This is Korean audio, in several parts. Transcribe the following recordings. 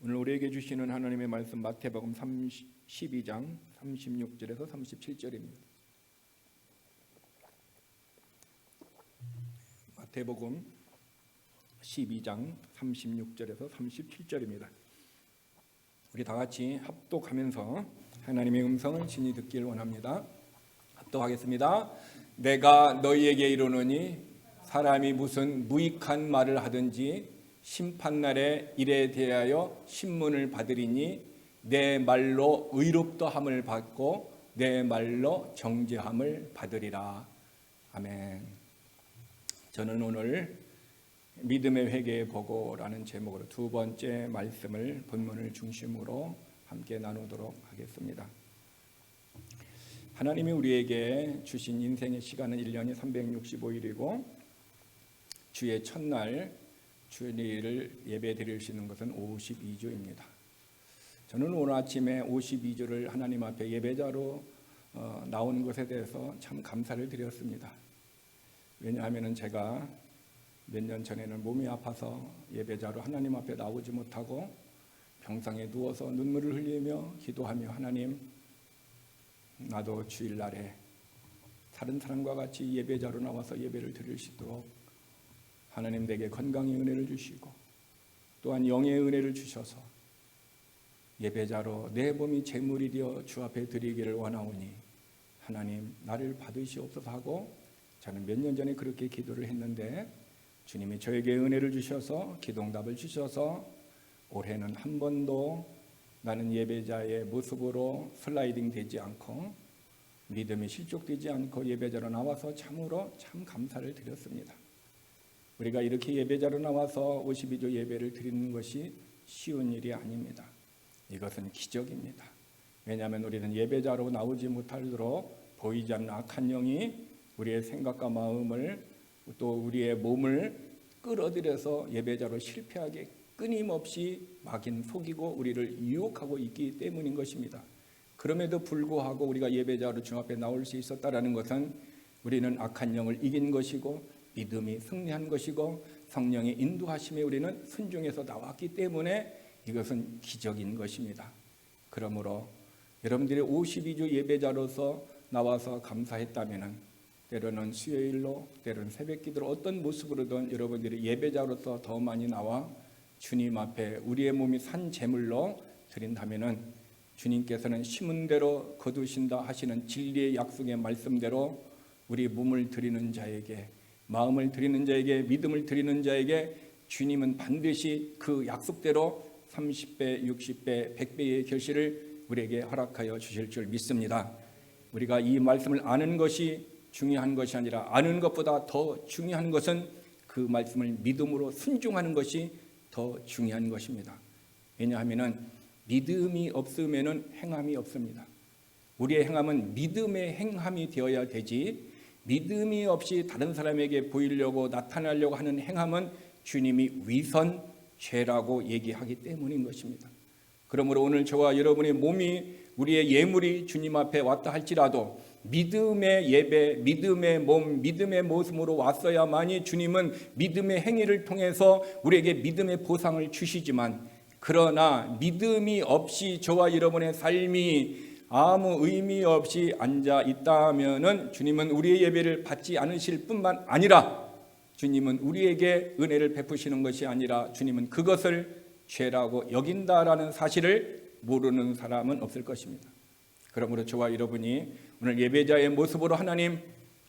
오늘 우리에게 주시는 하나님의 말씀 마태복음 12장 36절에서 37절입니다. 마태복음 12장 36절에서 37절입니다. 우리 다 같이 합독하면서 하나님의 음성을 친히 듣기를 원합니다. 합독하겠습니다. 내가 너희에게 이르노니 사람이 무슨 무익한 말을 하든지 심판날에 이에 대하여 신문을 받으리니 내 말로 의롭다함을 받고 내 말로 정죄함을 받으리라. 아멘. 저는 오늘 믿음의 회개의 보고라는 제목으로 두 번째 말씀을 본문을 중심으로 함께 나누도록 하겠습니다. 하나님이 우리에게 주신 인생의 시간은 1년이 365일이고 주의 첫날 주일을 예배 드릴 수 있는 것은 52주입니다. 저는 오늘 아침에 52주를 하나님 앞에 예배자로 나온 것에 대해서 참 감사를 드렸습니다. 왜냐하면 제가 몇 년 전에는 몸이 아파서 예배자로 하나님 앞에 나오지 못하고 병상에 누워서 눈물을 흘리며 기도하며 하나님, 나도 주일날에 다른 사람과 같이 예배자로 나와서 예배를 드릴 수 있도록 하나님 내게 건강의 은혜를 주시고 또한 영의 은혜를 주셔서 예배자로 내 몸이 제물이 되어 주 앞에 드리기를 원하오니 하나님 나를 받으시옵소서 하고 저는 몇 년 전에 그렇게 기도를 했는데 주님이 저에게 은혜를 주셔서 기도응답을 주셔서 올해는 한 번도 나는 예배자의 모습으로 슬라이딩 되지 않고 믿음이 실족되지 않고 예배자로 나와서 참으로 참 감사를 드렸습니다. 우리가 이렇게 예배자로 나와서 52조 예배를 드리는 것이 쉬운 일이 아닙니다. 이것은 기적입니다. 왜냐하면 우리는 예배자로 나오지 못하도록 보이지 않는 악한 영이 우리의 생각과 마음을 또 우리의 몸을 끌어들여서 예배자로 실패하게 끊임없이 막인 속이고 우리를 유혹하고 있기 때문인 것입니다. 그럼에도 불구하고 우리가 예배자로 주 앞에 나올 수 있었다는 것은 우리는 악한 영을 이긴 것이고 믿음이 승리한 것이고 성령의 인도하심에 우리는 순종해서 나왔기 때문에 이것은 기적인 것입니다. 그러므로 여러분들이 52주 예배자로서 나와서 감사했다면 때로는 수요일로 때로는 새벽기도로 어떤 모습으로든 여러분들이 예배자로서 더 많이 나와 주님 앞에 우리의 몸이 산 제물로 드린다면 주님께서는 심은 대로 거두신다 하시는 진리의 약속의 말씀대로 우리 몸을 드리는 자에게 마음을 드리는 자에게 믿음을 드리는 자에게 주님은 반드시 그 약속대로 30배, 60배, 100배의 결실을 우리에게 허락하여 주실 줄 믿습니다. 우리가 이 말씀을 아는 것이 중요한 것이 아니라 아는 것보다 더 중요한 것은 그 말씀을 믿음으로 순종하는 것이 더 중요한 것입니다. 왜냐하면 믿음이 없으면 행함이 없습니다. 우리의 행함은 믿음의 행함이 되어야 되지 믿음이 없이 다른 사람에게 보이려고 나타나려고 하는 행함은 주님이 위선, 죄라고 얘기하기 때문인 것입니다. 그러므로 오늘 저와 여러분의 몸이 우리의 예물이 주님 앞에 왔다 할지라도 믿음의 예배, 믿음의 몸, 믿음의 모습으로 왔어야만이 주님은 믿음의 행위를 통해서 우리에게 믿음의 보상을 주시지만 그러나 믿음이 없이 저와 여러분의 삶이 아무 의미 없이 앉아 있다면은 주님은 우리의 예배를 받지 않으실 뿐만 아니라 주님은 우리에게 은혜를 베푸시는 것이 아니라 주님은 그것을 죄라고 여긴다라는 사실을 모르는 사람은 없을 것입니다. 그러므로 저와 여러분이 오늘 예배자의 모습으로 하나님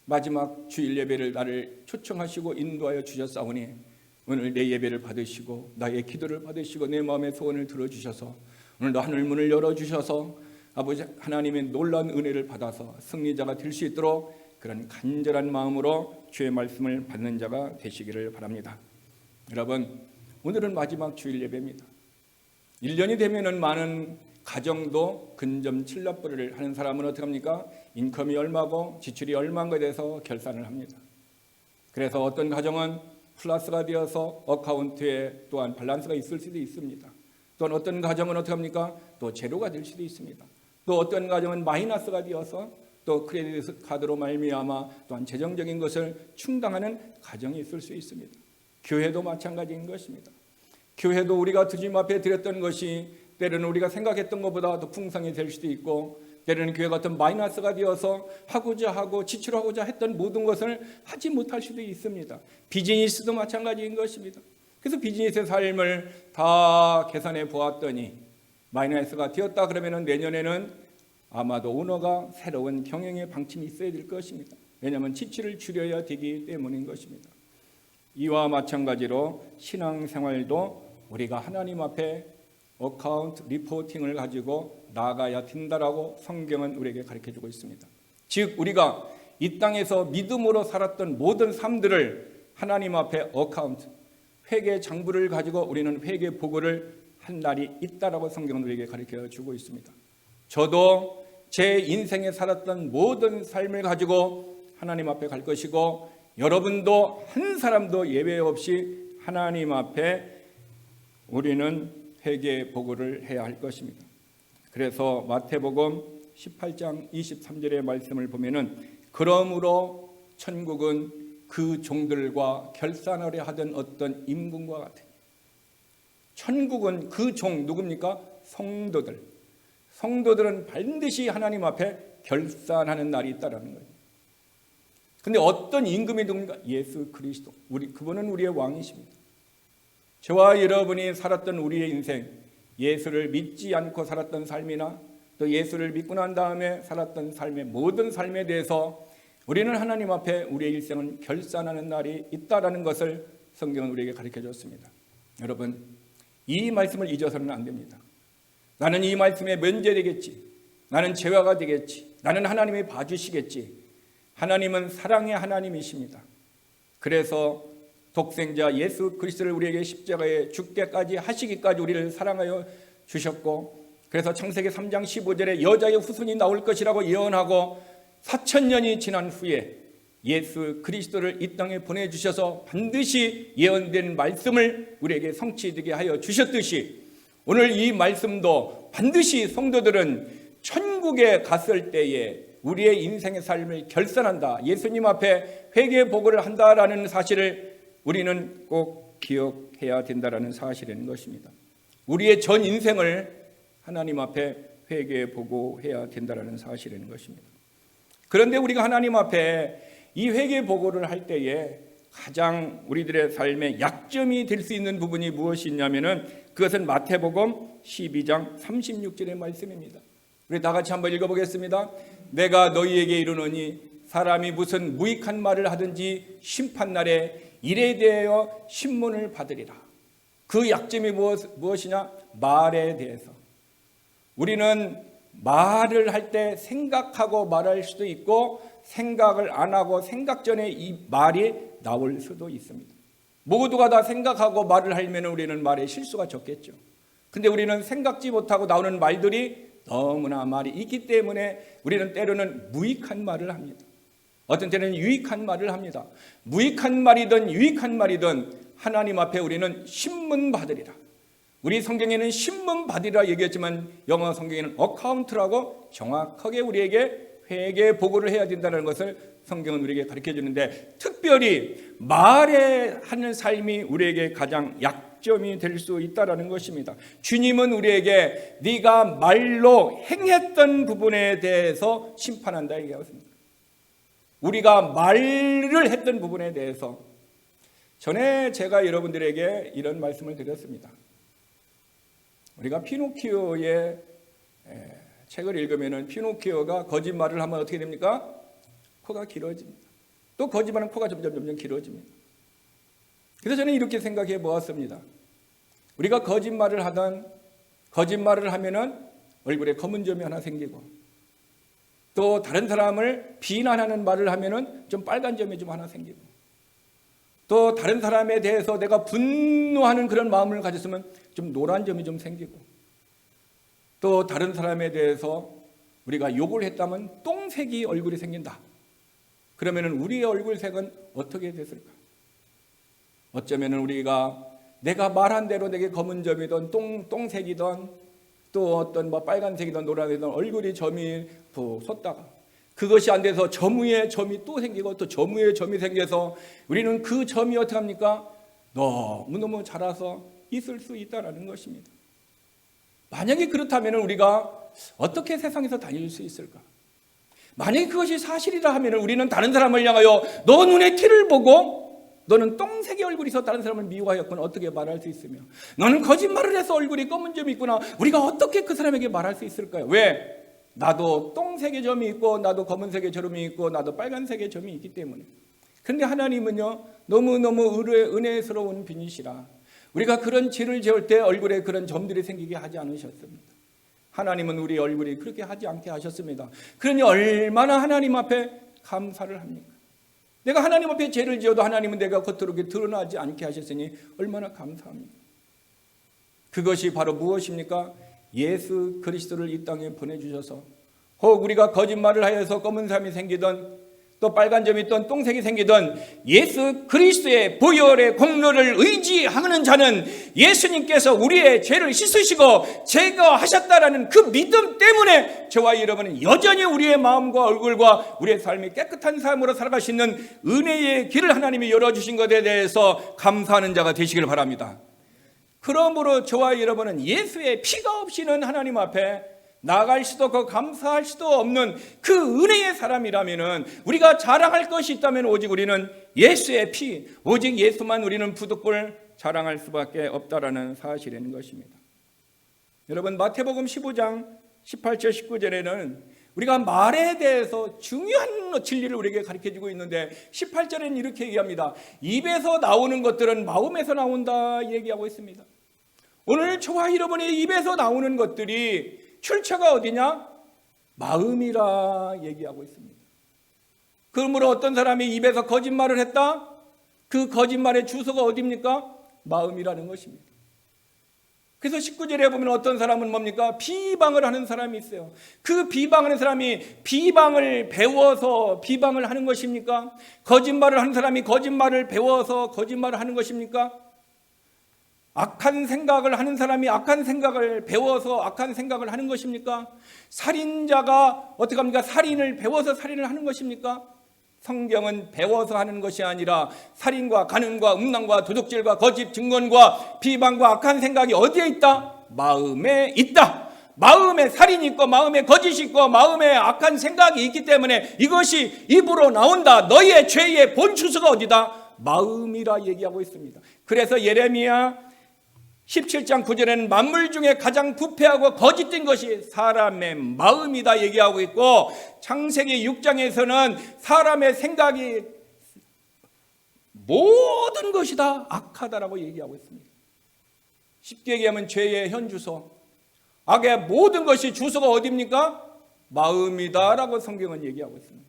마지막 주일 예배를 나를 초청하시고 인도하여 주셨사오니 오늘 내 예배를 받으시고 나의 기도를 받으시고 내 마음의 소원을 들어주셔서 오늘도 하늘 문을 열어주셔서 아버지 하나님의 놀라운 은혜를 받아서 승리자가 될 수 있도록 그런 간절한 마음으로 주의 말씀을 받는 자가 되시기를 바랍니다. 여러분, 오늘은 마지막 주일 예배입니다. 1년이 되면은 많은 가정도 근점 칠납부를 하는 사람은 어떻게 합니까? 인컴이 얼마고 지출이 얼마인가에 대해서 결산을 합니다. 그래서 어떤 가정은 플러스가 되어서 어카운트에 또한 밸런스가 있을 수도 있습니다. 또는 어떤 가정은 어떻게 합니까? 또 제로가 될 수도 있습니다. 또 어떤 가정은 마이너스가 되어서 또 크레딧 카드로 말미암아 또한 재정적인 것을 충당하는 가정이 있을 수 있습니다. 교회도 마찬가지인 것입니다. 교회도 우리가 주님 앞에 드렸던 것이 때로는 우리가 생각했던 것보다 더 풍성히 될 수도 있고, 때로는 교회 같은 마이너스가 되어서 하고자 하고 지출하고자 했던 모든 것을 하지 못할 수도 있습니다. 비즈니스도 마찬가지인 것입니다. 그래서 비즈니스의 삶을 다 계산해 보았더니 마이너스가 되었다 그러면 내년에는 아마도 오너가 새로운 경영의 방침이 있어야 될 것입니다. 왜냐하면 지출을 줄여야 되기 때문인 것입니다. 이와 마찬가지로 신앙생활도 우리가 하나님 앞에 어카운트 리포팅을 가지고 나아가야 된다라고 성경은 우리에게 가르쳐주고 있습니다. 즉 우리가 이 땅에서 믿음으로 살았던 모든 삶들을 하나님 앞에 어카운트, 회개 장부를 가지고 우리는 회개 보고를 한 날이 있다라고 성경은 우리에게 가르쳐주고 있습니다. 저도 제 인생에 살았던 모든 삶을 가지고 하나님 앞에 갈 것이고, 여러분도 한 사람도 예외 없이 하나님 앞에 우리는 회개 보고를 해야 할 것입니다. 그래서 마태복음 18장 23절의 말씀을 보면은 그러므로 천국은 그 종들과 결산하려 하던 어떤 임금과 같으니, 천국은 그 종 누굽니까? 성도들. 성도들은 반드시 하나님 앞에 결산하는 날이 있다라는 거예요. 근데 어떤 임금이 누굽니까? 예수 그리스도. 그분은 우리의 왕이십니다. 저와 여러분이 살았던 우리의 인생, 예수를 믿지 않고 살았던 삶이나 또 예수를 믿고 난 다음에 살았던 삶의 모든 삶에 대해서 우리는 하나님 앞에 우리의 일생을 결산하는 날이 있다라는 것을 성경은 우리에게 가르쳐 줬습니다. 여러분, 이 말씀을 잊어서는 안 됩니다. 나는 이 말씀에 면제되겠지, 나는 재화가 되겠지, 나는 하나님이 봐주시겠지. 하나님은 사랑의 하나님이십니다. 그래서 독생자 예수 그리스도를 우리에게 십자가에 죽게까지 하시기까지 우리를 사랑하여 주셨고, 그래서 창세기 3장 15절에 여자의 후손이 나올 것이라고 예언하고 4000년이 지난 후에 예수 그리스도를 이 땅에 보내주셔서 반드시 예언된 말씀을 우리에게 성취되게 하여 주셨듯이, 오늘 이 말씀도 반드시 성도들은 천국에 갔을 때에 우리의 인생의 삶을 결산한다, 예수님 앞에 회개 보고를 한다라는 사실을 우리는 꼭 기억해야 된다라는 사실인 것입니다. 우리의 전 인생을 하나님 앞에 회개 보고해야 된다라는 사실인 것입니다. 그런데 우리가 하나님 앞에 이 회개 보고를 할 때에 가장 우리들의 삶에 약점이 될 수 있는 부분이 무엇이 있냐면은 그것은 마태복음 12장 36절의 말씀입니다. 우리 다 같이 한번 읽어보겠습니다. 내가 너희에게 이르노니 사람이 무슨 무익한 말을 하든지 심판날에 일에 대하여 신문을 받으리라. 그 약점이 무엇이냐? 말에 대해서. 우리는 말을 할 때 생각하고 말할 수도 있고, 생각을 안 하고 생각 전에 이 말이 나올 수도 있습니다. 모두가 다 생각하고 말을 하면 우리는 말에 실수가 적겠죠. 근데 우리는 생각지 못하고 나오는 말들이 너무나 말이 있기 때문에 우리는 때로는 무익한 말을 합니다. 어떤 때는 유익한 말을 합니다. 무익한 말이든 유익한 말이든 하나님 앞에 우리는 신문 받으리라. 우리 성경에는 신문 받으리라 얘기했지만 영어 성경에는 어카운트라고 정확하게 우리에게 회개 보고를 해야 된다는 것을 성경은 우리에게 가르쳐 주는데, 특별히 말에 하는 삶이 우리에게 가장 약점이 될 수 있다는 것입니다. 주님은 우리에게 네가 말로 행했던 부분에 대해서 심판한다 얘기하셨습니다. 우리가 말을 했던 부분에 대해서, 전에 제가 여러분들에게 이런 말씀을 드렸습니다. 우리가 피노키오의 책을 읽으면 피노키오가 거짓말을 하면 어떻게 됩니까? 코가 길어집니다. 또 거짓말은 코가 점점 길어집니다. 그래서 저는 이렇게 생각해 보았습니다. 우리가 거짓말을 하면은 얼굴에 검은 점이 하나 생기고, 또 다른 사람을 비난하는 말을 하면은 좀 빨간 점이 좀 하나 생기고, 또 다른 사람에 대해서 내가 분노하는 그런 마음을 가졌으면 좀 노란 점이 좀 생기고, 또 다른 사람에 대해서 우리가 욕을 했다면 똥색이 얼굴에 생긴다. 그러면 우리의 얼굴색은 어떻게 됐을까? 어쩌면 우리가 내가 말한 대로 내게 검은 점이든 똥색이든 또 어떤 빨간색이든 노란색이든 얼굴이 점이 솟다가 그것이 안 돼서 점 위에 점이 또 생기고 또 점 위에 점이 생겨서 우리는 그 점이 어떻게 합니까? 너무너무 자라서 있을 수 있다는 것입니다. 만약에 그렇다면 우리가 어떻게 세상에서 다닐 수 있을까? 만약에 그것이 사실이라 하면 우리는 다른 사람을 향하여 너 눈에 티를 보고 너는 똥색의 얼굴이 있어 다른 사람을 미워하였구나 어떻게 말할 수 있으며 너는 거짓말을 해서 얼굴이 검은 점이 있구나 우리가 어떻게 그 사람에게 말할 수 있을까요? 왜? 나도 똥색의 점이 있고 나도 검은색의 점이 있고 나도 빨간색의 점이 있기 때문에. 그런데 하나님은요 너무너무 은혜스러운 분이시라 우리가 그런 죄를 지을 때 얼굴에 그런 점들이 생기게 하지 않으셨습니다. 하나님은 우리 얼굴이 그렇게 하지 않게 하셨습니다. 그러니 얼마나 하나님 앞에 감사를 합니까? 내가 하나님 앞에 죄를 지어도 하나님은 내가 겉으로 드러나지 않게 하셨으니 얼마나 감사합니까? 그것이 바로 무엇입니까? 예수 그리스도를 이 땅에 보내주셔서 혹 우리가 거짓말을 하여서 검은 삶이 생기던 또 빨간 점이 있던 똥색이 생기던 예수 그리스도의 보혈의 공로를 의지하는 자는 예수님께서 우리의 죄를 씻으시고 제거하셨다라는 그 믿음 때문에 저와 여러분은 여전히 우리의 마음과 얼굴과 우리의 삶이 깨끗한 삶으로 살아갈 수 있는 은혜의 길을 하나님이 열어주신 것에 대해서 감사하는 자가 되시길 바랍니다. 그러므로 저와 여러분은 예수의 피가 없이는 하나님 앞에 나아갈 수도 없고 감사할 수도 없는 그 은혜의 사람이라면 우리가 자랑할 것이 있다면 오직 우리는 예수의 피, 오직 예수만 우리는 부득불 자랑할 수밖에 없다라는 사실인 것입니다. 여러분 마태복음 15장 18절 19절에는 우리가 말에 대해서 중요한 진리를 우리에게 가르쳐주고 있는데 18절에는 이렇게 얘기합니다. 입에서 나오는 것들은 마음에서 나온다 얘기하고 있습니다. 오늘 저와 여러분의 입에서 나오는 것들이 출처가 어디냐? 마음이라 얘기하고 있습니다. 그러므로 어떤 사람이 입에서 거짓말을 했다? 그 거짓말의 주소가 어디입니까? 마음이라는 것입니다. 그래서 19절에 보면 어떤 사람은 뭡니까? 비방을 하는 사람이 있어요. 그 비방하는 사람이 비방을 배워서 비방을 하는 것입니까? 거짓말을 하는 사람이 거짓말을 배워서 거짓말을 하는 것입니까? 악한 생각을 하는 사람이 악한 생각을 배워서 악한 생각을 하는 것입니까? 살인자가 어떻게 합니까? 살인을 배워서 살인을 하는 것입니까? 성경은 배워서 하는 것이 아니라 살인과 간음과 음란과 도둑질과 거짓 증언과 비방과 악한 생각이 어디에 있다? 마음에 있다. 마음에 살인이 있고 마음에 거짓이 있고 마음에 악한 생각이 있기 때문에 이것이 입으로 나온다. 너희의 죄의 본 주소가 어디다? 마음이라 얘기하고 있습니다. 그래서 예레미야 17장 9절에는 만물 중에 가장 부패하고 거짓된 것이 사람의 마음이다 얘기하고 있고 창세기 6장에서는 사람의 생각이 모든 것이 다 악하다라고 얘기하고 있습니다. 쉽게 얘기하면 죄의 현주소, 악의 모든 것이 주소가 어디입니까? 마음이다라고 성경은 얘기하고 있습니다.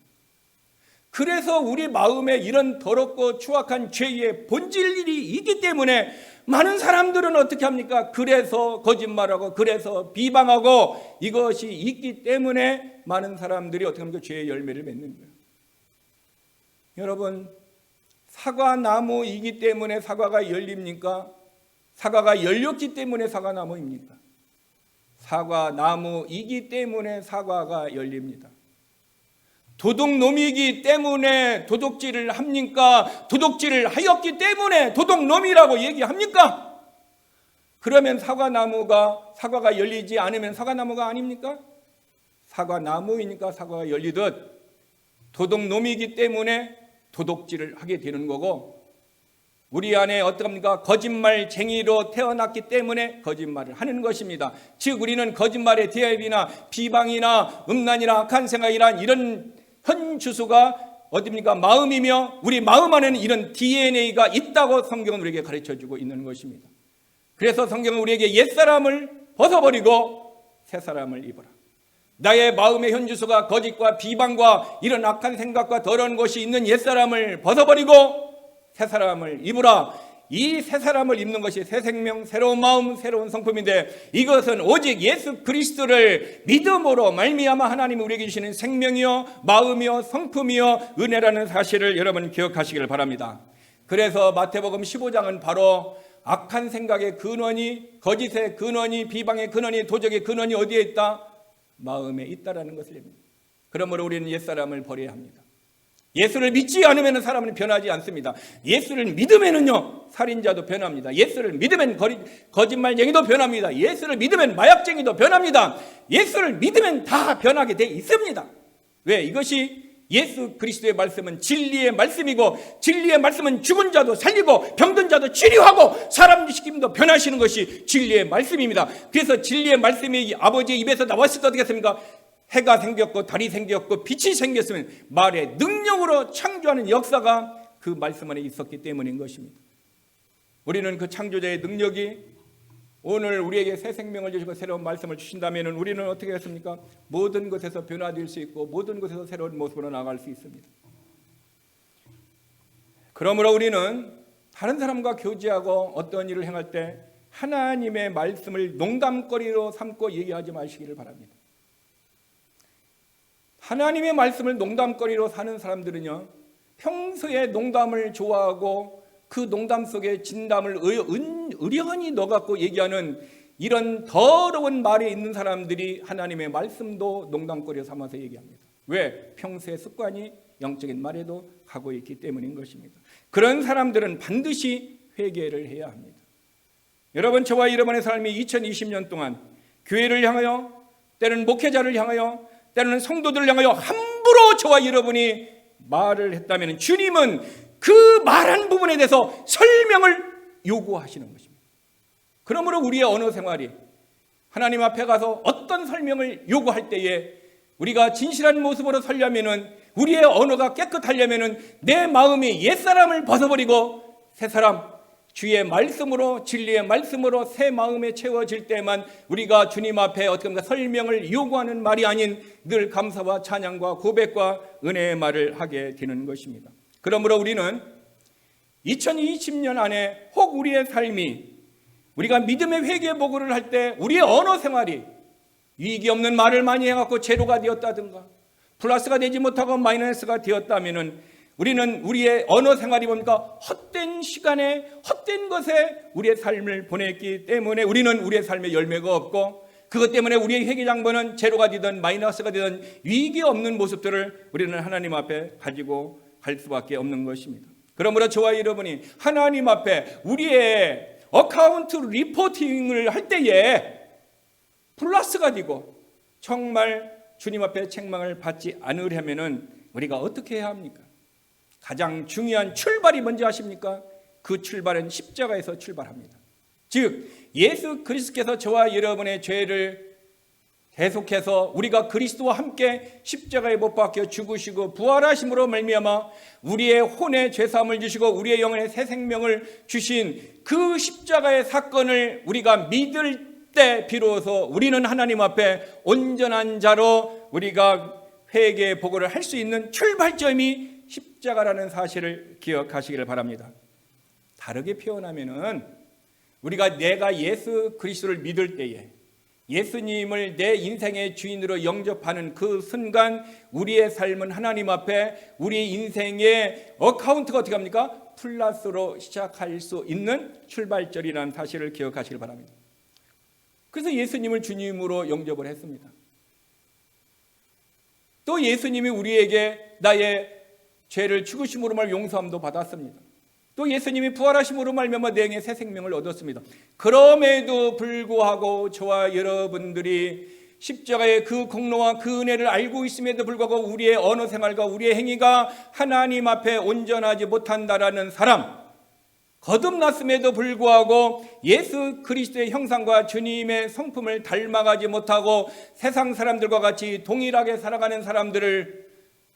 그래서 우리 마음에 이런 더럽고 추악한 죄의 본질이 있기 때문에 많은 사람들은 어떻게 합니까? 그래서 거짓말하고 그래서 비방하고 이것이 있기 때문에 많은 사람들이 어떻게 합니까? 죄의 열매를 맺는 거예요. 여러분 사과나무이기 때문에 사과가 열립니까? 사과가 열렸기 때문에 사과나무입니까? 사과나무이기 때문에 사과가 열립니다. 도둑놈이기 때문에 도둑질을 합니까? 도둑질을 하였기 때문에 도둑놈이라고 얘기합니까? 그러면 사과가 열리지 않으면 사과나무가 아닙니까? 사과나무이니까 사과가 열리듯 도둑놈이기 때문에 도둑질을 하게 되는 거고 우리 안에 어떡합니까? 거짓말쟁이로 태어났기 때문에 거짓말을 하는 것입니다. 즉 우리는 거짓말의 대입이나 비방이나 음란이나 악한 생각이나 이런 현주소가 어디입니까? 마음이며 우리 마음 안에는 이런 DNA가 있다고 성경은 우리에게 가르쳐주고 있는 것입니다. 그래서 성경은 우리에게 옛사람을 벗어버리고 새사람을 입어라. 나의 마음의 현주소가 거짓과 비방과 이런 악한 생각과 더러운 것이 있는 옛사람을 벗어버리고 새사람을 입으라. 이 새사람을 입는 것이 새 생명, 새로운 마음, 새로운 성품인데 이것은 오직 예수 그리스도를 믿음으로 말미암아 하나님이 우리에게 주시는 생명이요 마음이요 성품이요 은혜라는 사실을 여러분 기억하시길 바랍니다. 그래서 마태복음 15장은 바로 악한 생각의 근원이, 거짓의 근원이, 비방의 근원이, 도적의 근원이 어디에 있다? 마음에 있다라는 것을 얘기합니다. 그러므로 우리는 옛사람을 버려야 합니다. 예수를 믿지 않으면 사람은 변하지 않습니다. 예수를 믿으면은요, 살인자도 변합니다. 예수를 믿으면 거짓말쟁이도 변합니다. 예수를 믿으면 마약쟁이도 변합니다. 예수를 믿으면 다 변하게 돼 있습니다. 왜? 이것이 예수 그리스도의 말씀은 진리의 말씀이고, 진리의 말씀은 죽은 자도 살리고 병든 자도 치료하고 사람 시킴도 변하시는 것이 진리의 말씀입니다. 그래서 진리의 말씀이 아버지의 입에서 나왔을 때 어떻게 했습니까? 해가 생겼고 달이 생겼고 빛이 생겼으면 말의 능력으로 창조하는 역사가 그 말씀 안에 있었기 때문인 것입니다. 우리는 그 창조자의 능력이 오늘 우리에게 새 생명을 주시고 새로운 말씀을 주신다면 우리는 어떻게 했습니까? 모든 것에서 변화될 수 있고 모든 것에서 새로운 모습으로 나아갈 수 있습니다. 그러므로 우리는 다른 사람과 교제하고 어떤 일을 행할 때 하나님의 말씀을 농담거리로 삼고 얘기하지 마시기를 바랍니다. 하나님의 말씀을 농담거리로 사는 사람들은요, 평소에 농담을 좋아하고 그 농담 속에 진담을 의련히 넣어갖고 얘기하는 이런 더러운 말에 있는 사람들이 하나님의 말씀도 농담거리로 삼아서 얘기합니다. 왜? 평소의 습관이 영적인 말에도 가고 있기 때문인 것입니다. 그런 사람들은 반드시 회개를 해야 합니다. 여러분, 저와 여러분의 삶이 2020년 동안 교회를 향하여, 때로는 목회자를 향하여, 때로는 성도들을 향하여 함부로 저와 여러분이 말을 했다면 주님은 그 말한 부분에 대해서 설명을 요구하시는 것입니다. 그러므로 우리의 언어 생활이 하나님 앞에 가서 어떤 설명을 요구할 때에 우리가 진실한 모습으로 살려면은, 우리의 언어가 깨끗하려면은 내 마음이 옛사람을 벗어버리고 새 사람, 주의 말씀으로, 진리의 말씀으로 새 마음에 채워질 때만 우리가 주님 앞에 어떻게 보면 설명을 요구하는 말이 아닌 늘 감사와 찬양과 고백과 은혜의 말을 하게 되는 것입니다. 그러므로 우리는 2020년 안에 혹 우리의 삶이, 우리가 믿음의 회개 보고를 할 때 우리의 언어 생활이 유익이 없는 말을 많이 해갖고 제로가 되었다든가 플러스가 되지 못하고 마이너스가 되었다면은 우리는 우리의 언어 생활이 뭡니까? 헛된 시간에 헛된 것에 우리의 삶을 보냈기 때문에 우리는 우리의 삶에 열매가 없고, 그것 때문에 우리의 회개장부는 제로가 되든 마이너스가 되든 유익이 없는 모습들을 우리는 하나님 앞에 가지고 갈 수밖에 없는 것입니다. 그러므로 저와 여러분이 하나님 앞에 우리의 어카운트 리포팅을 할 때에 플러스가 되고 정말 주님 앞에 책망을 받지 않으려면 우리가 어떻게 해야 합니까? 가장 중요한 출발이 뭔지 아십니까? 그 출발은 십자가에서 출발합니다. 즉 예수 그리스도께서 저와 여러분의 죄를 계속해서 우리가 그리스도와 함께 십자가에 못 박혀 죽으시고 부활하심으로 말미암아 우리의 혼의 죄사함을 주시고 우리의 영혼의 새 생명을 주신 그 십자가의 사건을 우리가 믿을 때 비로소 우리는 하나님 앞에 온전한 자로 우리가 회개 보고를 할 수 있는 출발점이 십자가라는 사실을 기억하시기를 바랍니다. 다르게 표현하면은 우리가 내가 예수 그리스도를 믿을 때에 예수님을 내 인생의 주인으로 영접하는 그 순간 우리의 삶은 하나님 앞에 우리 인생의 어카운트가 어떻게 합니까? 플러스로 시작할 수 있는 출발점이라는 사실을 기억하시길 바랍니다. 그래서 예수님을 주님으로 영접을 했습니다. 또 예수님이 우리에게 나의 죄를 죽으심으로 말 용서함도 받았습니다. 또 예수님이 부활하심으로 말미암아 내 영의 새 생명을 얻었습니다. 그럼에도 불구하고 저와 여러분들이 십자가의 그 공로와 그 은혜를 알고 있음에도 불구하고 우리의 언어 생활과 우리의 행위가 하나님 앞에 온전하지 못한다라는 사람, 거듭났음에도 불구하고 예수 그리스도의 형상과 주님의 성품을 닮아가지 못하고 세상 사람들과 같이 동일하게 살아가는 사람들을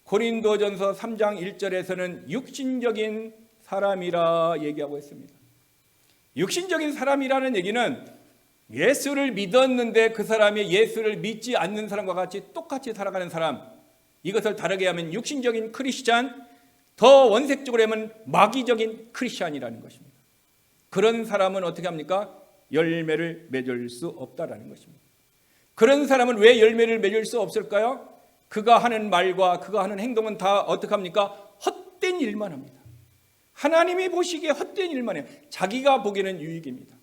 고린도전서 3장 1절에서는 육신적인 사람이라 얘기하고 있습니다. 육신적인 사람이라는 얘기는 예수를 믿었는데 그 사람이 예수를 믿지 않는 사람과 같이 똑같이 살아가는 사람, 이것을 다르게 하면 육신적인 크리스찬, 더 원색적으로 하면 마귀적인 크리스찬이라는 것입니다. 그런 사람은 어떻게 합니까? 열매를 맺을 수 없다라는 것입니다. 그런 사람은 왜 열매를 맺을 수 없을까요? 그가 하는 말과 그가 하는 행동은 다 어떻게 합니까? 헛된 일만 합니다. 하나님이 보시기에 헛된 일만 해요. 자기가 보기에는 유익입니다.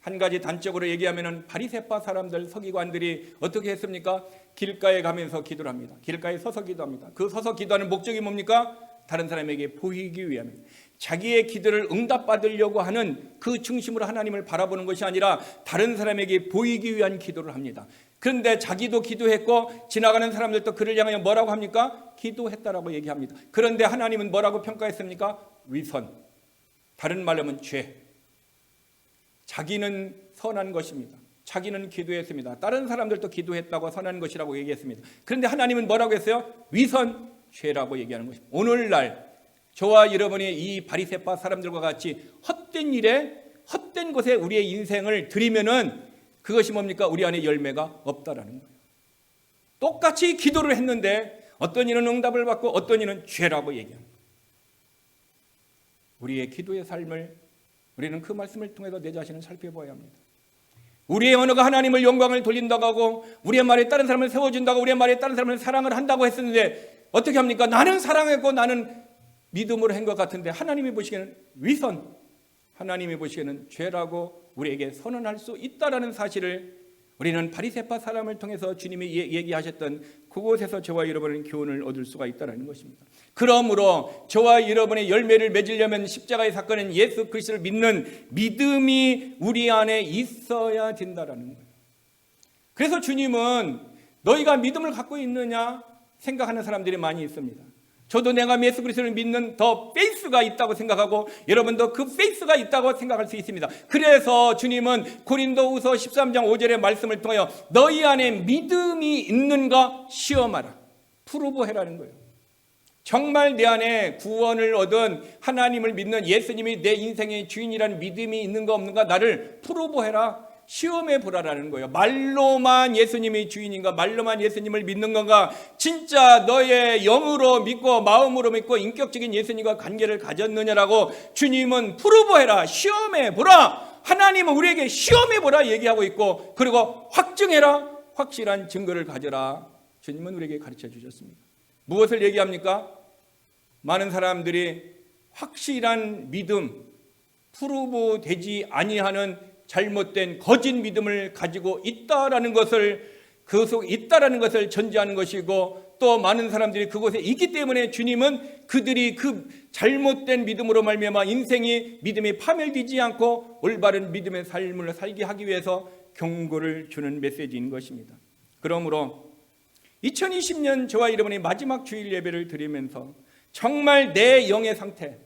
한 가지 단적으로 얘기하면 바리새파 사람들, 서기관들이 어떻게 했습니까? 길가에 가면서 기도를 합니다. 길가에 서서 기도합니다. 그 서서 기도하는 목적이 뭡니까? 다른 사람에게 보이기 위함입니다. 자기의 기도를 응답받으려고 하는 그 중심으로 하나님을 바라보는 것이 아니라 다른 사람에게 보이기 위한 기도를 합니다. 그런데 자기도 기도했고 지나가는 사람들도 그를 향하여 뭐라고 합니까? 기도했다라고 얘기합니다. 그런데 하나님은 뭐라고 평가했습니까? 위선, 다른 말로 하면 죄. 자기는 선한 것입니다. 자기는 기도했습니다. 다른 사람들도 기도했다고 선한 것이라고 얘기했습니다. 그런데 하나님은 뭐라고 했어요? 위선, 죄라고 얘기하는 것입니다. 오늘날 저와 여러분이 이 바리새파 사람들과 같이 헛된 일에 헛된 것에 우리의 인생을 들이면은 그것이 뭡니까? 우리 안에 열매가 없다라는 거예요. 똑같이 기도를 했는데 어떤 이는 응답을 받고 어떤 이는 죄라고 얘기합니다. 우리의 기도의 삶을 우리는 그 말씀을 통해서 내 자신을 살펴봐야 합니다. 우리의 언어가 하나님을 영광을 돌린다고 하고 우리의 말에 다른 사람을 세워준다고 우리의 말에 다른 사람을 사랑을 한다고 했었는데 어떻게 합니까? 나는 사랑했고 나는 믿음으로 한 것 같은데 하나님이 보시기에는 위선, 하나님이 보시기에는 죄라고 우리에게 선언할 수 있다라는 사실을 우리는 바리새파 사람을 통해서 주님이 얘기하셨던 그곳에서 저와 여러분은 교훈을 얻을 수가 있다는 것입니다. 그러므로 저와 여러분의 열매를 맺으려면 십자가의 사건은 예수 그리스도를 믿는 믿음이 우리 안에 있어야 된다라는 거예요. 그래서 주님은 너희가 믿음을 갖고 있느냐 생각하는 사람들이 많이 있습니다. 저도 내가 예수 그리스도를 믿는 더 페이스가 있다고 생각하고 여러분도 그 페이스가 있다고 생각할 수 있습니다. 그래서 주님은 고린도후서 13장 5절의 말씀을 통하여 너희 안에 믿음이 있는가 시험하라. 프로브해라는 거예요. 정말 내 안에 구원을 얻은 하나님을 믿는 예수님이 내 인생의 주인이라는 믿음이 있는가 없는가 나를 프로브해라. 시험해 보라라는 거예요. 말로만 예수님이 주인인가? 말로만 예수님을 믿는 건가? 진짜 너의 영으로 믿고 마음으로 믿고 인격적인 예수님과 관계를 가졌느냐라고 주님은 프로브해라. 시험해 보라. 하나님은 우리에게 시험해 보라 얘기하고 있고 그리고 확증해라. 확실한 증거를 가져라. 주님은 우리에게 가르쳐 주셨습니다. 무엇을 얘기합니까? 많은 사람들이 확실한 믿음, 프로브 되지 아니하는 잘못된 거짓 믿음을 가지고 있다라는 것을 그 속에 있다라는 것을 전제하는 것이고 또 많은 사람들이 그곳에 있기 때문에 주님은 그들이 그 잘못된 믿음으로 말미암아 인생이 믿음이 파멸되지 않고 올바른 믿음의 삶을 살게 하기 위해서 경고를 주는 메시지인 것입니다. 그러므로 2020년 저와 여러분이 마지막 주일 예배를 드리면서 정말 내 영의 상태,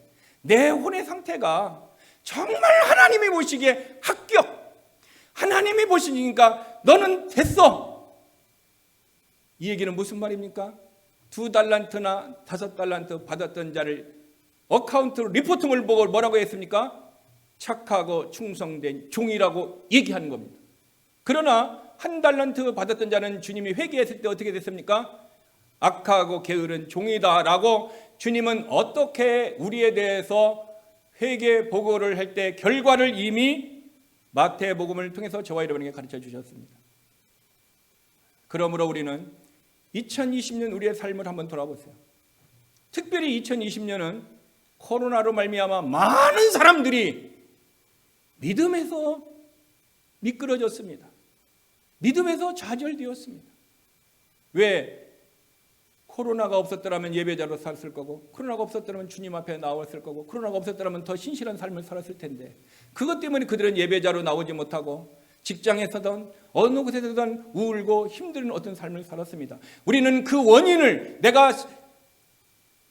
내 혼의 상태가 정말 하나님이 보시기에 합격, 하나님이 보시니까 너는 됐어. 이 얘기는 무슨 말입니까? 2달란트나 5달란트 받았던 자를 어카운트 리포팅을 보고 뭐라고 했습니까? 착하고 충성된 종이라고 얘기하는 겁니다. 그러나 1달란트 받았던 자는 주님이 회개했을 때 어떻게 됐습니까? 악하고 게으른 종이다라고 주님은 어떻게 우리에 대해서 회개 보고를 할 때 결과를 이미 마태복음을 통해서 저와 여러분에게 가르쳐 주셨습니다. 그러므로 우리는 2020년 우리의 삶을 한번 돌아보세요. 특별히 2020년은 코로나로 말미암아 많은 사람들이 믿음에서 미끄러졌습니다. 믿음에서 좌절되었습니다. 왜? 코로나가 없었더라면 예배자로 살았을 거고 코로나가 없었더라면 주님 앞에 나왔을 거고 코로나가 없었더라면 더 신실한 삶을 살았을 텐데 그것 때문에 그들은 예배자로 나오지 못하고 직장에서든 어느 곳에서든 울고 힘든 어떤 삶을 살았습니다. 우리는 그 원인을 내가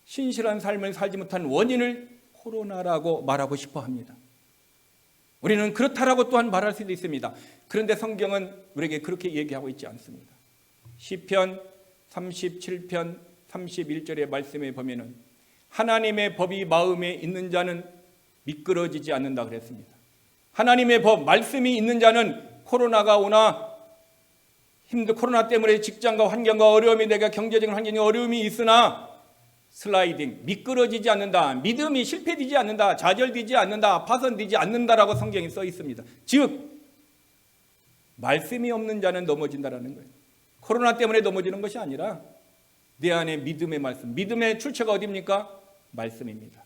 신실한 삶을 살지 못한 원인을 코로나라고 말하고 싶어 합니다. 우리는 그렇다라고 또한 말할 수도 있습니다. 그런데 성경은 우리에게 그렇게 얘기하고 있지 않습니다. 시편 37편 31절의 말씀에 보면은 하나님의 법이 마음에 있는 자는 미끄러지지 않는다 그랬습니다. 하나님의 법, 말씀이 있는 자는 코로나가 오나 코로나 때문에 직장과 환경과 어려움이 내가 경제적인 환경에 어려움이 있으나 슬라이딩, 미끄러지지 않는다. 믿음이 실패되지 않는다. 좌절되지 않는다. 파손되지 않는다라고 성경에 써 있습니다. 즉 말씀이 없는 자는 넘어진다라는 거예요. 코로나 때문에 넘어지는 것이 아니라 내 안에 믿음의 말씀, 믿음의 출처가 어디입니까? 말씀입니다.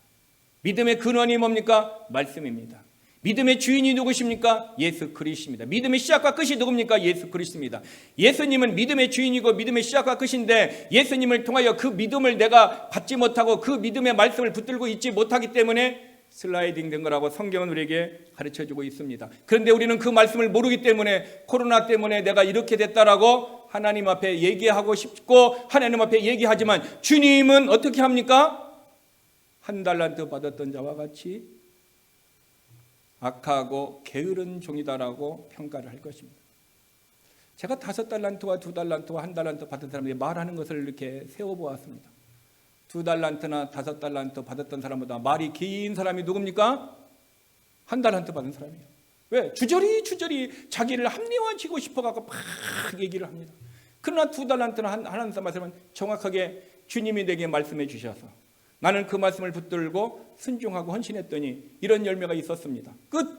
믿음의 근원이 뭡니까? 말씀입니다. 믿음의 주인이 누구십니까? 예수 그리스도입니다. 믿음의 시작과 끝이 누굽니까? 예수 그리스도입니다. 예수님은 믿음의 주인이고 믿음의 시작과 끝인데 예수님을 통하여 그 믿음을 내가 받지 못하고 그 믿음의 말씀을 붙들고 있지 못하기 때문에 슬라이딩 된 거라고 성경은 우리에게 가르쳐주고 있습니다. 그런데 우리는 그 말씀을 모르기 때문에 코로나 때문에 내가 이렇게 됐다라고 하나님 앞에 얘기하고 싶고 하나님 앞에 얘기하지만 주님은 어떻게 합니까? 한 달란트 받았던 자와 같이 악하고 게으른 종이다라고 평가를 할 것입니다. 제가 5달란트와 2달란트와 1달란트 받은 사람들이 말하는 것을 이렇게 세워보았습니다. 2달란트나 5달란트 받았던 사람보다 말이 긴 사람이 누굽니까? 1달란트 받은 사람이에요. 왜? 주저리 자기를 합리화시키고 싶어갖고 막 얘기를 합니다. 그러나 2달란트나 하나님 말씀은 정확하게 주님이 내게 말씀해 주셔서 나는 그 말씀을 붙들고 순종하고 헌신했더니 이런 열매가 있었습니다. 끝!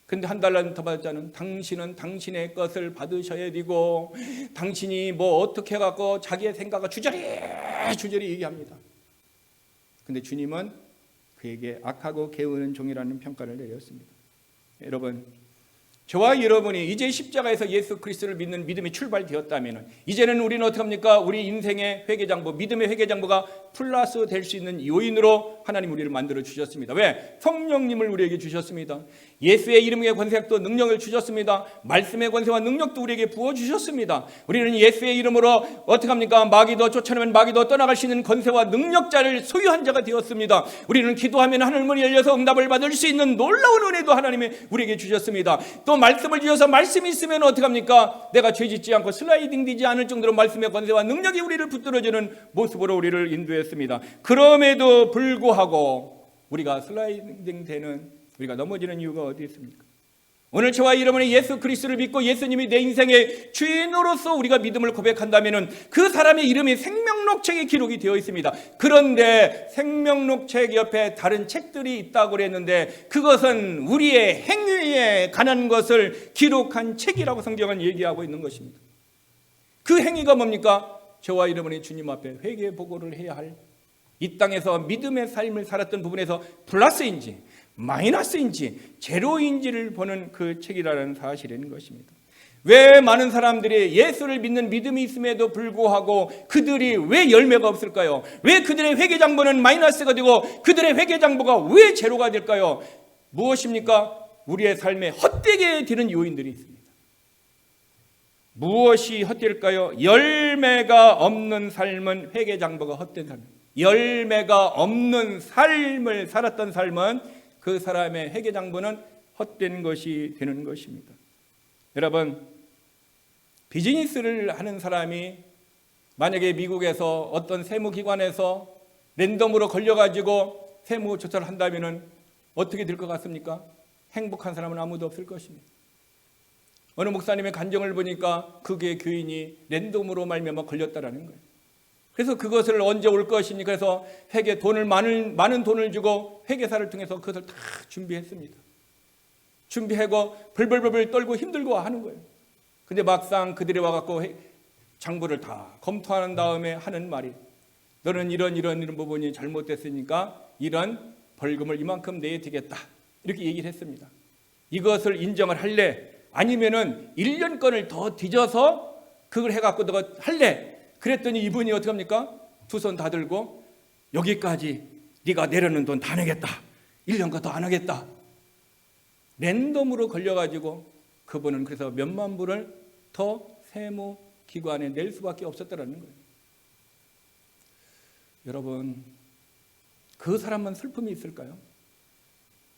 근데 1달란트 받은 자는 당신은 당신의 것을 받으셔야 되고 당신이 뭐 어떻게 해갖고 자기의 생각을 주저리 얘기합니다. 근데 주님은 그에게 악하고 게으른 종이라는 평가를 내렸습니다. 여러분, 저와 여러분이 이제 십자가에서 예수 그리스도를 믿는 믿음이 출발되었다면 이제는 우리는 어떻게 합니까? 우리 인생의 회개장부, 믿음의 회개장부가 플러스 될 수 있는 요인으로 하나님 우리를 만들어 주셨습니다. 왜? 성령님을 우리에게 주셨습니다. 예수의 이름의 권세도 능력을 주셨습니다. 말씀의 권세와 능력도 우리에게 부어주셨습니다. 우리는 예수의 이름으로 어떻게 합니까? 마귀도 쫓아내면 마귀도 떠나갈 수 있는 권세와 능력자를 소유한 자가 되었습니다. 우리는 기도하면 하늘문이 열려서 응답을 받을 수 있는 놀라운 은혜도 하나님이 우리에게 주셨습니다. 또 말씀을 주셔서 말씀이 있으면 어떻게 합니까? 내가 죄짓지 않고 슬라이딩 되지 않을 정도로 말씀의 권세와 능력이 우리를 붙들어주는 모습으로 우리를 인도했습니다. 그럼에도 불구하고 우리가 슬라이딩 되는, 우리가 넘어지는 이유가 어디 있습니까? 오늘 저와 여러분이 예수 그리스도를 믿고 예수님이 내 인생의 주인으로서 우리가 믿음을 고백한다면 그 사람의 이름이 생명록책에 기록이 되어 있습니다. 그런데 생명록책 옆에 다른 책들이 있다고 그랬는데 그것은 우리의 행위에 관한 것을 기록한 책이라고 성경은 얘기하고 있는 것입니다. 그 행위가 뭡니까? 저와 여러분이 주님 앞에 회개 보고를 해야 할, 이 땅에서 믿음의 삶을 살았던 부분에서 플러스인지 마이너스인지 제로인지를 보는 그 책이라는 사실인 것입니다. 왜 많은 사람들이 예수를 믿는 믿음이 있음에도 불구하고 그들이 왜 열매가 없을까요? 왜 그들의 회개장부는 마이너스가 되고 그들의 회개장부가 왜 제로가 될까요? 무엇입니까? 우리의 삶에 헛되게 되는 요인들이 있습니다. 무엇이 헛될까요? 열매가 없는 삶은 회개장부가 헛된 삶. 열매가 없는 삶을 살았던 삶은 그 사람의 회개장부는 헛된 것이 되는 것입니다. 여러분, 비즈니스를 하는 사람이 만약에 미국에서 어떤 세무기관에서 랜덤으로 걸려가지고 세무조사를 한다면 어떻게 될 것 같습니까? 행복한 사람은 아무도 없을 것입니다. 어느 목사님의 간증을 보니까 그게 교인이 랜덤으로 말미암아 걸렸다라는 거예요. 그래서 그것을 언제 올 것이니 그래서 회계 돈을 많은 돈을 주고 회계사를 통해서 그것을 다 준비했습니다. 준비하고 벌벌벌 떨고 힘들고 하는 거예요. 근데 막상 그들이 와갖고 장부를 다 검토한 다음에 하는 말이, 너는 이런 부분이 잘못됐으니까 이런 벌금을 이만큼 내야 되겠다, 이렇게 얘기를 했습니다. 이것을 인정을 할래? 아니면은 1년권을 더 뒤져서 그걸 해갖고 너가 할래? 그랬더니 이분이 어떻게 합니까? 두 손 다 들고 여기까지 네가 내려는 돈 다 내겠다. 1년간 더 안 하겠다. 랜덤으로 걸려가지고 그분은 그래서 몇만 불을 더 세무기관에 낼 수밖에 없었다는 거예요. 여러분, 그 사람은 슬픔이 있을까요?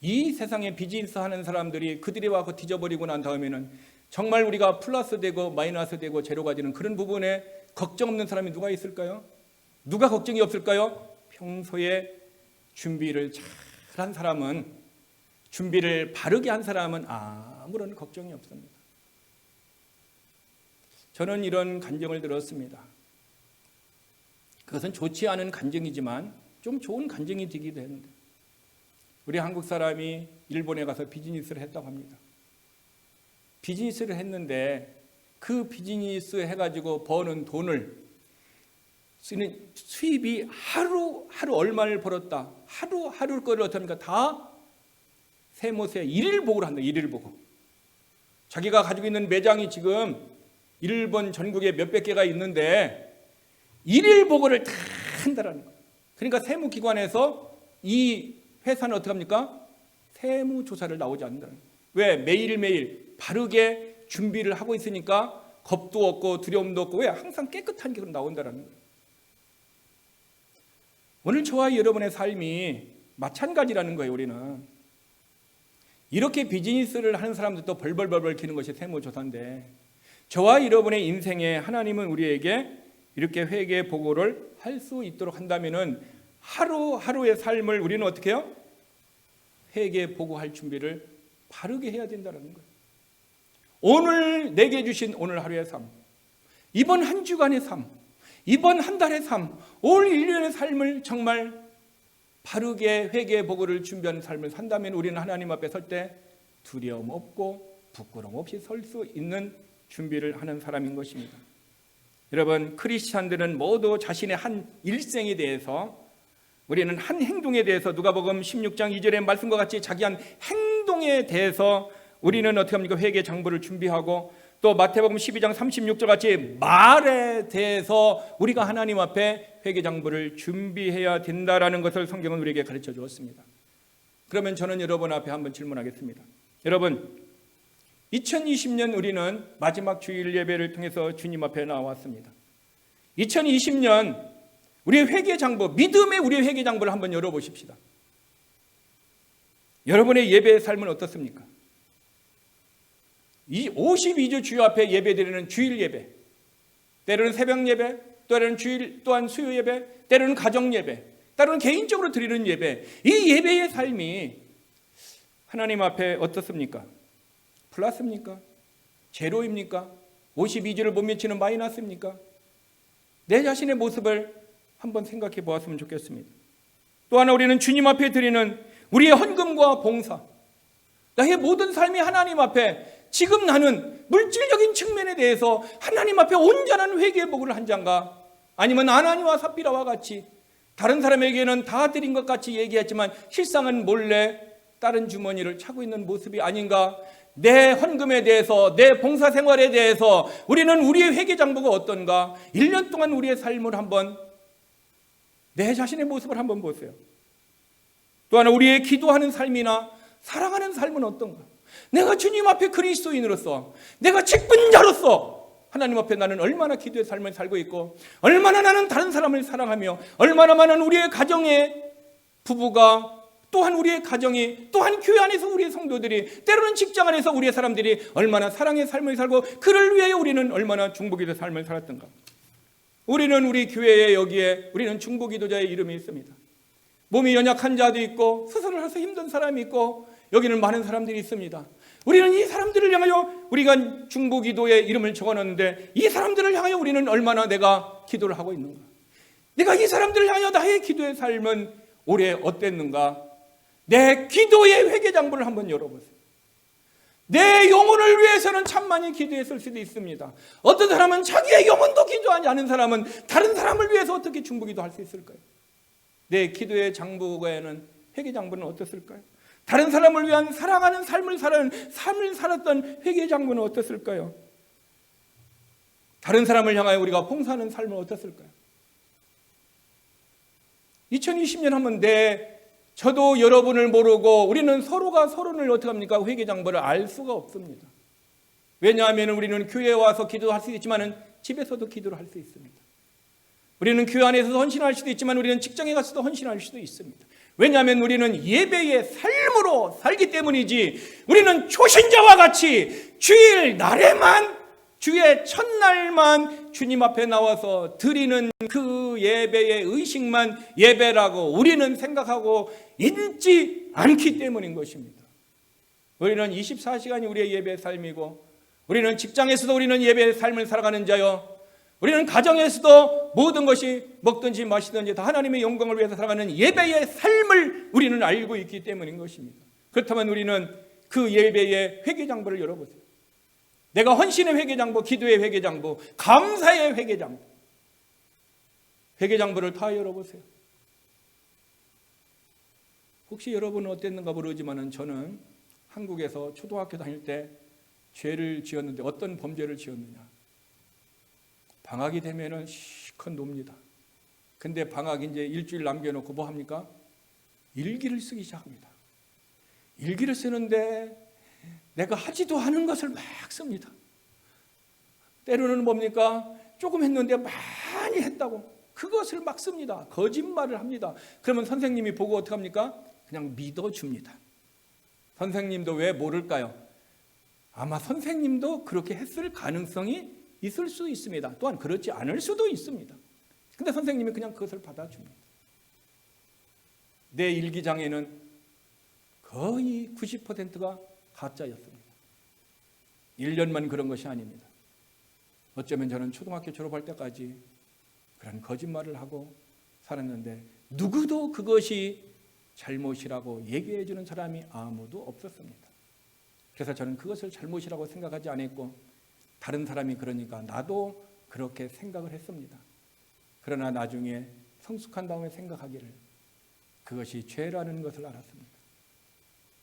이 세상에 비즈니스 하는 사람들이 그들이 와서 뒤져버리고 난 다음에는 정말 우리가 플러스 되고 마이너스 되고 제로가 되는 그런 부분에 걱정 없는 사람이 누가 있을까요? 누가 걱정이 없을까요? 평소에 준비를 잘한 사람은, 준비를 바르게 한 사람은 아무런 걱정이 없습니다. 저는 이런 간증을 들었습니다. 그것은 좋지 않은 간증이지만 좀 좋은 간증이 되기도 했는데, 우리 한국 사람이 일본에 가서 비즈니스를 했다고 합니다. 비즈니스를 했는데 그 비즈니스 해가지고 버는 돈을 쓰는 수입이 하루 얼마를 벌었다, 하루 거를 어떻게 합니까? 다 세못에 일일복을 한다. 일일복을. 자기가 가지고 있는 매장이 지금 일본 전국에 몇백 개가 있는데 일일복을 다 한다라는 거예요. 그러니까 세무기관에서 이 회사는 어떻게 합니까? 세무조사를 나오지 않는다는 거예요. 왜? 매일매일 바르게 준비를 하고 있으니까 겁도 없고 두려움도 없고, 왜? 항상 깨끗한 게 나온다는 거예요. 오늘 저와 여러분의 삶이 마찬가지라는 거예요. 우리는 이렇게 비즈니스를 하는 사람들도 벌벌벌벌 기는 것이 세무조사인데, 저와 여러분의 인생에 하나님은 우리에게 이렇게 회개 보고를 할 수 있도록 한다면은 하루하루의 삶을 우리는 어떻게 해요? 회개 보고할 준비를 바르게 해야 된다는 거예요. 오늘 내게 주신 오늘 하루의 삶, 이번 한 주간의 삶, 이번 한 달의 삶, 올 1년의 삶을 정말 바르게 회개 보고를 준비하는 삶을 산다면 우리는 하나님 앞에 설 때 두려움 없고 부끄러움 없이 설 수 있는 준비를 하는 사람인 것입니다. 여러분, 크리스찬들은 모두 자신의 한 일생에 대해서, 우리는 한 행동에 대해서 누가복음 16장 2절의 말씀과 같이 자기 한 행동에 대해서 우리는 어떻게 합니까? 회개 장부를 준비하고, 또 마태복음 12장 36절 같이 말에 대해서 우리가 하나님 앞에 회개 장부를 준비해야 된다라는 것을 성경은 우리에게 가르쳐 주었습니다. 그러면 저는 여러분 앞에 한번 질문하겠습니다. 여러분, 2020년 우리는 마지막 주일 예배를 통해서 주님 앞에 나왔습니다. 2020년 우리의 회개 장부, 믿음의 우리의 회개 장부를 한번 열어보십시다. 여러분의 예배의 삶은 어떻습니까? 이 52주 주여 앞에 예배드리는 주일 예배, 때로는 새벽 예배, 때로는 주일 또한 수요 예배, 때로는 가정 예배, 때로는 개인적으로 드리는 예배, 이 예배의 삶이 하나님 앞에 어떻습니까? 플러스입니까? 제로입니까? 52주를 못 미치는 마이너스입니까? 내 자신의 모습을 한번 생각해 보았으면 좋겠습니다. 또 하나, 우리는 주님 앞에 드리는 우리의 헌금과 봉사, 나의 모든 삶이 하나님 앞에, 지금 나는 물질적인 측면에 대해서 하나님 앞에 온전한 회개의 복을 한 잔가, 아니면 아나니와 삽비라와 같이 다른 사람에게는 다 드린 것 같이 얘기했지만 실상은 몰래 다른 주머니를 차고 있는 모습이 아닌가. 내 헌금에 대해서, 내 봉사생활에 대해서 우리는 우리의 회개장부가 어떤가. 1년 동안 우리의 삶을 한번, 내 자신의 모습을 한번 보세요. 또 하나, 우리의 기도하는 삶이나 사랑하는 삶은 어떤가. 내가 주님 앞에 그리스도인으로서, 내가 직분자로서 하나님 앞에 나는 얼마나 기도의 삶을 살고 있고, 얼마나 나는 다른 사람을 사랑하며, 얼마나 많은 우리의 가정의 부부가, 또한 우리의 가정이, 또한 교회 안에서 우리의 성도들이, 때로는 직장 안에서 우리의 사람들이 얼마나 사랑의 삶을 살고, 그를 위하여 우리는 얼마나 중보기도의 삶을 살았던가. 우리는 우리 교회에, 여기에 우리는 중보기도자의 이름이 있습니다. 몸이 연약한 자도 있고 수술을 해서 힘든 사람이 있고, 여기는 많은 사람들이 있습니다. 우리는 이 사람들을 향하여 우리가 중보기도의 이름을 적어놨는데, 이 사람들을 향하여 우리는 얼마나 내가 기도를 하고 있는가. 내가 이 사람들을 향하여 나의 기도의 삶은 올해 어땠는가. 내 기도의 회개장부를 한번 열어보세요. 내 영혼을 위해서는 참 많이 기도했을 수도 있습니다. 어떤 사람은 자기의 영혼도 기도하지 않은 사람은 다른 사람을 위해서 어떻게 중보기도할 수 있을까요? 내 기도의 장부에는, 회개장부는 어떻을까요? 다른 사람을 위한 사랑하는 삶을 살았던 회개의 장부는 어떻을까요? 다른 사람을 향하여 우리가 봉사하는 삶은 어떻을까요? 2020년 하면 저도 여러분을 모르고 우리는 서로가 서로를 어떻게 합니까? 회개장부를 알 수가 없습니다. 왜냐하면 우리는 교회에 와서 기도할 수 있지만 집에서도 기도를 할 수 있습니다. 우리는 교회 안에서도 헌신할 수도 있지만 우리는 직장에 가서도 헌신할 수도 있습니다. 왜냐하면 우리는 예배의 삶으로 살기 때문이지, 우리는 초신자와 같이 주일 날에만, 주의 첫날만 주님 앞에 나와서 드리는 그 예배의 의식만 예배라고 우리는 생각하고 있지 않기 때문인 것입니다. 우리는 24시간이 우리의 예배의 삶이고, 우리는 직장에서도 우리는 예배의 삶을 살아가는 자요, 우리는 가정에서도 모든 것이 먹든지 마시든지 다 하나님의 영광을 위해서 살아가는 예배의 삶을 우리는 알고 있기 때문인 것입니다. 그렇다면 우리는 그 예배의 회개장부를 열어보세요. 내가 헌신의 회개장부, 기도의 회개장부, 감사의 회개장부, 회개장부를 다 열어보세요. 혹시 여러분은 어땠는가 모르지만은 저는 한국에서 초등학교 다닐 때 죄를 지었는데 어떤 범죄를 지었느냐? 방학이 되면은 실컷 놉니다. 근데 방학 이제 일주일 남겨놓고 뭐 합니까? 일기를 쓰기 시작합니다. 일기를 쓰는데 내가 하지도 않은 것을 막 씁니다. 때로는 뭡니까? 조금 했는데 많이 했다고 그것을 막 씁니다. 거짓말을 합니다. 그러면 선생님이 보고 어떻게 합니까? 그냥 믿어줍니다. 선생님도 왜 모를까요? 아마 선생님도 그렇게 했을 가능성이 있을 수 있습니다. 또한 그렇지 않을 수도 있습니다. 근데 선생님이 그냥 그것을 받아줍니다. 내 일기장에는 거의 90%가 가짜였습니다. 1년만 그런 것이 아닙니다. 어쩌면 저는 초등학교 졸업할 때까지 그런 거짓말을 하고 살았는데 누구도 그것이 잘못이라고 얘기해 주는 사람이 아무도 없었습니다. 그래서 저는 그것을 잘못이라고 생각하지 않았고 다른 사람이 그러니까 나도 그렇게 생각을 했습니다. 그러나 나중에 성숙한 다음에 생각하기를 그것이 죄라는 것을 알았습니다.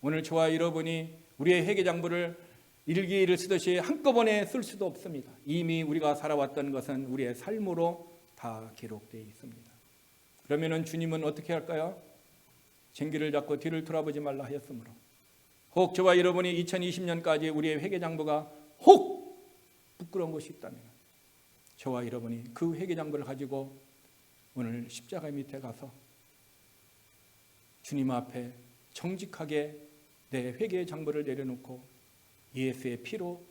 오늘 저와 여러분이 우리의 회개장부를 일기를 쓰듯이 한꺼번에 쓸 수도 없습니다. 이미 우리가 살아왔던 것은 우리의 삶으로 다 기록되어 있습니다. 그러면 주님은 어떻게 할까요? 쟁기를 잡고 뒤를 돌아보지 말라 하였으므로 혹 저와 여러분이 2020년까지 우리의 회개장부가 혹 부끄러운 것이 있다면 저와 여러분이 그 회개장부를 가지고 오늘 십자가 밑에 가서 주님 앞에 정직하게 내 회개의 장부를 내려놓고 예수의 피로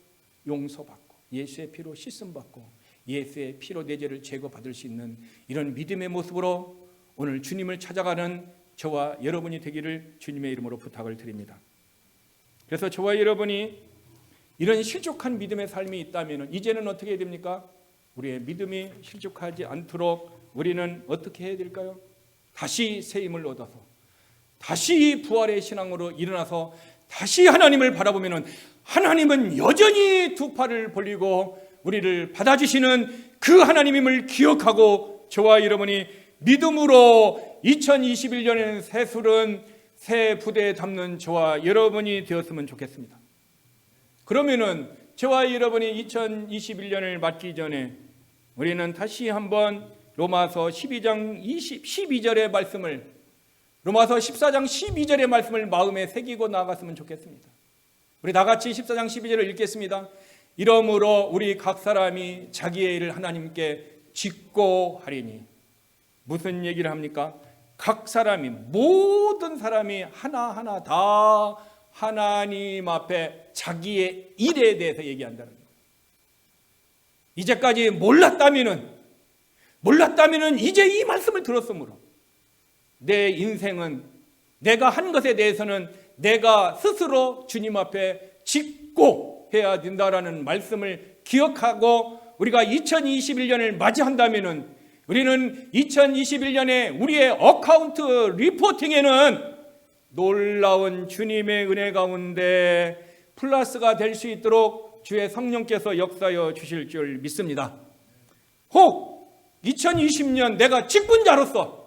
용서받고 예수의 피로 씻음받고 예수의 피로 내 죄를 제거받을 수 있는 이런 믿음의 모습으로 오늘 주님을 찾아가는 저와 여러분이 되기를 주님의 이름으로 부탁을 드립니다. 그래서 저와 여러분이 이런 실족한 믿음의 삶이 있다면 이제는 어떻게 해야 됩니까? 우리의 믿음이 실족하지 않도록 우리는 어떻게 해야 될까요? 다시 새 힘을 얻어서 다시 부활의 신앙으로 일어나서 다시 하나님을 바라보면 하나님은 여전히 두 팔을 벌리고 우리를 받아주시는 그 하나님임을 기억하고 저와 여러분이 믿음으로 2021년에는 새술은 새 부대에 담는 저와 여러분이 되었으면 좋겠습니다. 그러면은 저와 여러분이 2021년을 맞기 전에 우리는 다시 한번 로마서 12장 12절의 말씀을 로마서 14장 12절의 말씀을 마음에 새기고 나아갔으면 좋겠습니다. 우리 다같이 14장 12절을 읽겠습니다. 이러므로 우리 각 사람이 자기의 일을 하나님께 짓고 하리니 무슨 얘기를 합니까? 각 사람이 모든 사람이 하나하나 다 하나님 앞에 자기의 일에 대해서 얘기한다는 거예요. 이제까지 몰랐다면은 이제 이 말씀을 들었으므로 내 인생은 내가 한 것에 대해서는 내가 스스로 주님 앞에 짓고 해야 된다라는 말씀을 기억하고 우리가 2021년을 맞이한다면은 우리는 2021년에 우리의 어카운트 리포팅에는 놀라운 주님의 은혜 가운데 플러스가 될 수 있도록 주의 성령께서 역사하여 주실 줄 믿습니다. 혹 2020년 내가 직분자로서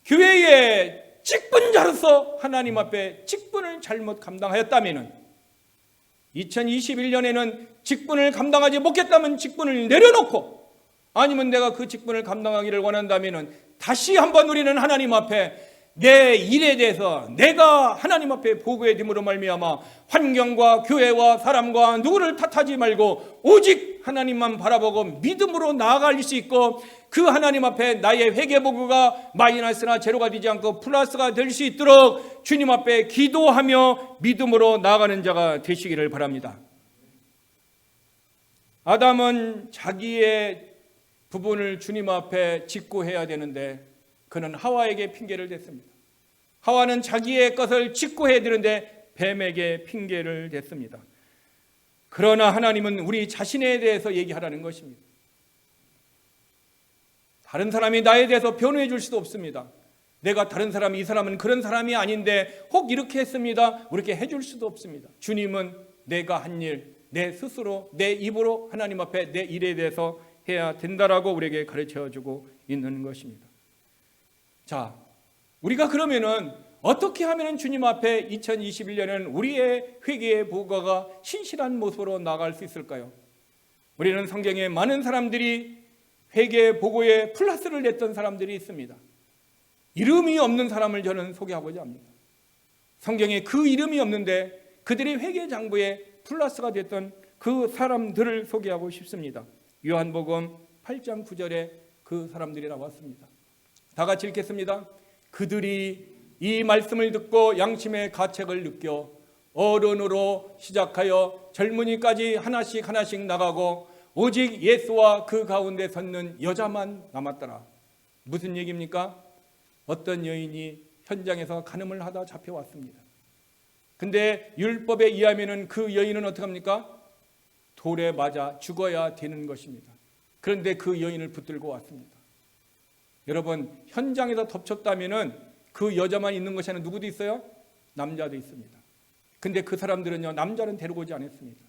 교회의 직분자로서 하나님 앞에 직분을 잘못 감당하였다면 2021년에는 직분을 감당하지 못했다면 직분을 내려놓고 아니면 내가 그 직분을 감당하기를 원한다면 다시 한번 우리는 하나님 앞에 내 일에 대해서 내가 하나님 앞에 보고해 됨으로 말미암아 환경과 교회와 사람과 누구를 탓하지 말고 오직 하나님만 바라보고 믿음으로 나아갈 수 있고 그 하나님 앞에 나의 회개보고가 마이너스나 제로가 되지 않고 플러스가 될 수 있도록 주님 앞에 기도하며 믿음으로 나아가는 자가 되시기를 바랍니다. 아담은 자기의 부분을 주님 앞에 짓고 해야 되는데 그는 하와에게 핑계를 댔습니다. 하와는 자기의 것을 짓고 해야 되는데 뱀에게 핑계를 댔습니다. 그러나 하나님은 우리 자신에 대해서 얘기하라는 것입니다. 다른 사람이 나에 대해서 변호해 줄 수도 없습니다. 내가 다른 사람이 이 사람은 그런 사람이 아닌데 혹 이렇게 했습니다. 이렇게 해줄 수도 없습니다. 주님은 내가 한 일, 내 스스로 내 입으로 하나님 앞에 내 일에 대해서 해야 된다라고 우리에게 가르쳐주고 있는 것입니다. 자, 우리가 그러면은 어떻게 하면 주님 앞에 2021년에는 우리의 회개의 보고가 신실한 모습으로 나아갈 수 있을까요? 우리는 성경에 많은 사람들이 회개의 보고에 플러스를 냈던 사람들이 있습니다. 이름이 없는 사람을 저는 소개하고자 합니다. 성경에 그 이름이 없는데 그들의 회개 장부에 플러스가 됐던 그 사람들을 소개하고 싶습니다. 요한복음 8장 9절에 그 사람들이 나왔습니다. 다 같이 읽겠습니다. 그들이 이 말씀을 듣고 양심의 가책을 느껴 어른으로 시작하여 젊은이까지 하나씩 나가고 오직 예수와 그 가운데 섰는 여자만 남았더라. 무슨 얘기입니까? 어떤 여인이 현장에서 간음을 하다 잡혀왔습니다. 근데 율법에 의하면 그 여인은 어떻게 합니까? 돌에 맞아 죽어야 되는 것입니다. 그런데 그 여인을 붙들고 왔습니다. 여러분, 현장에서 덮쳤다면 그 여자만 있는 것이 아니라 누구도 있어요? 남자도 있습니다. 근데 그 사람들은요, 남자는 데리고 오지 않았습니다.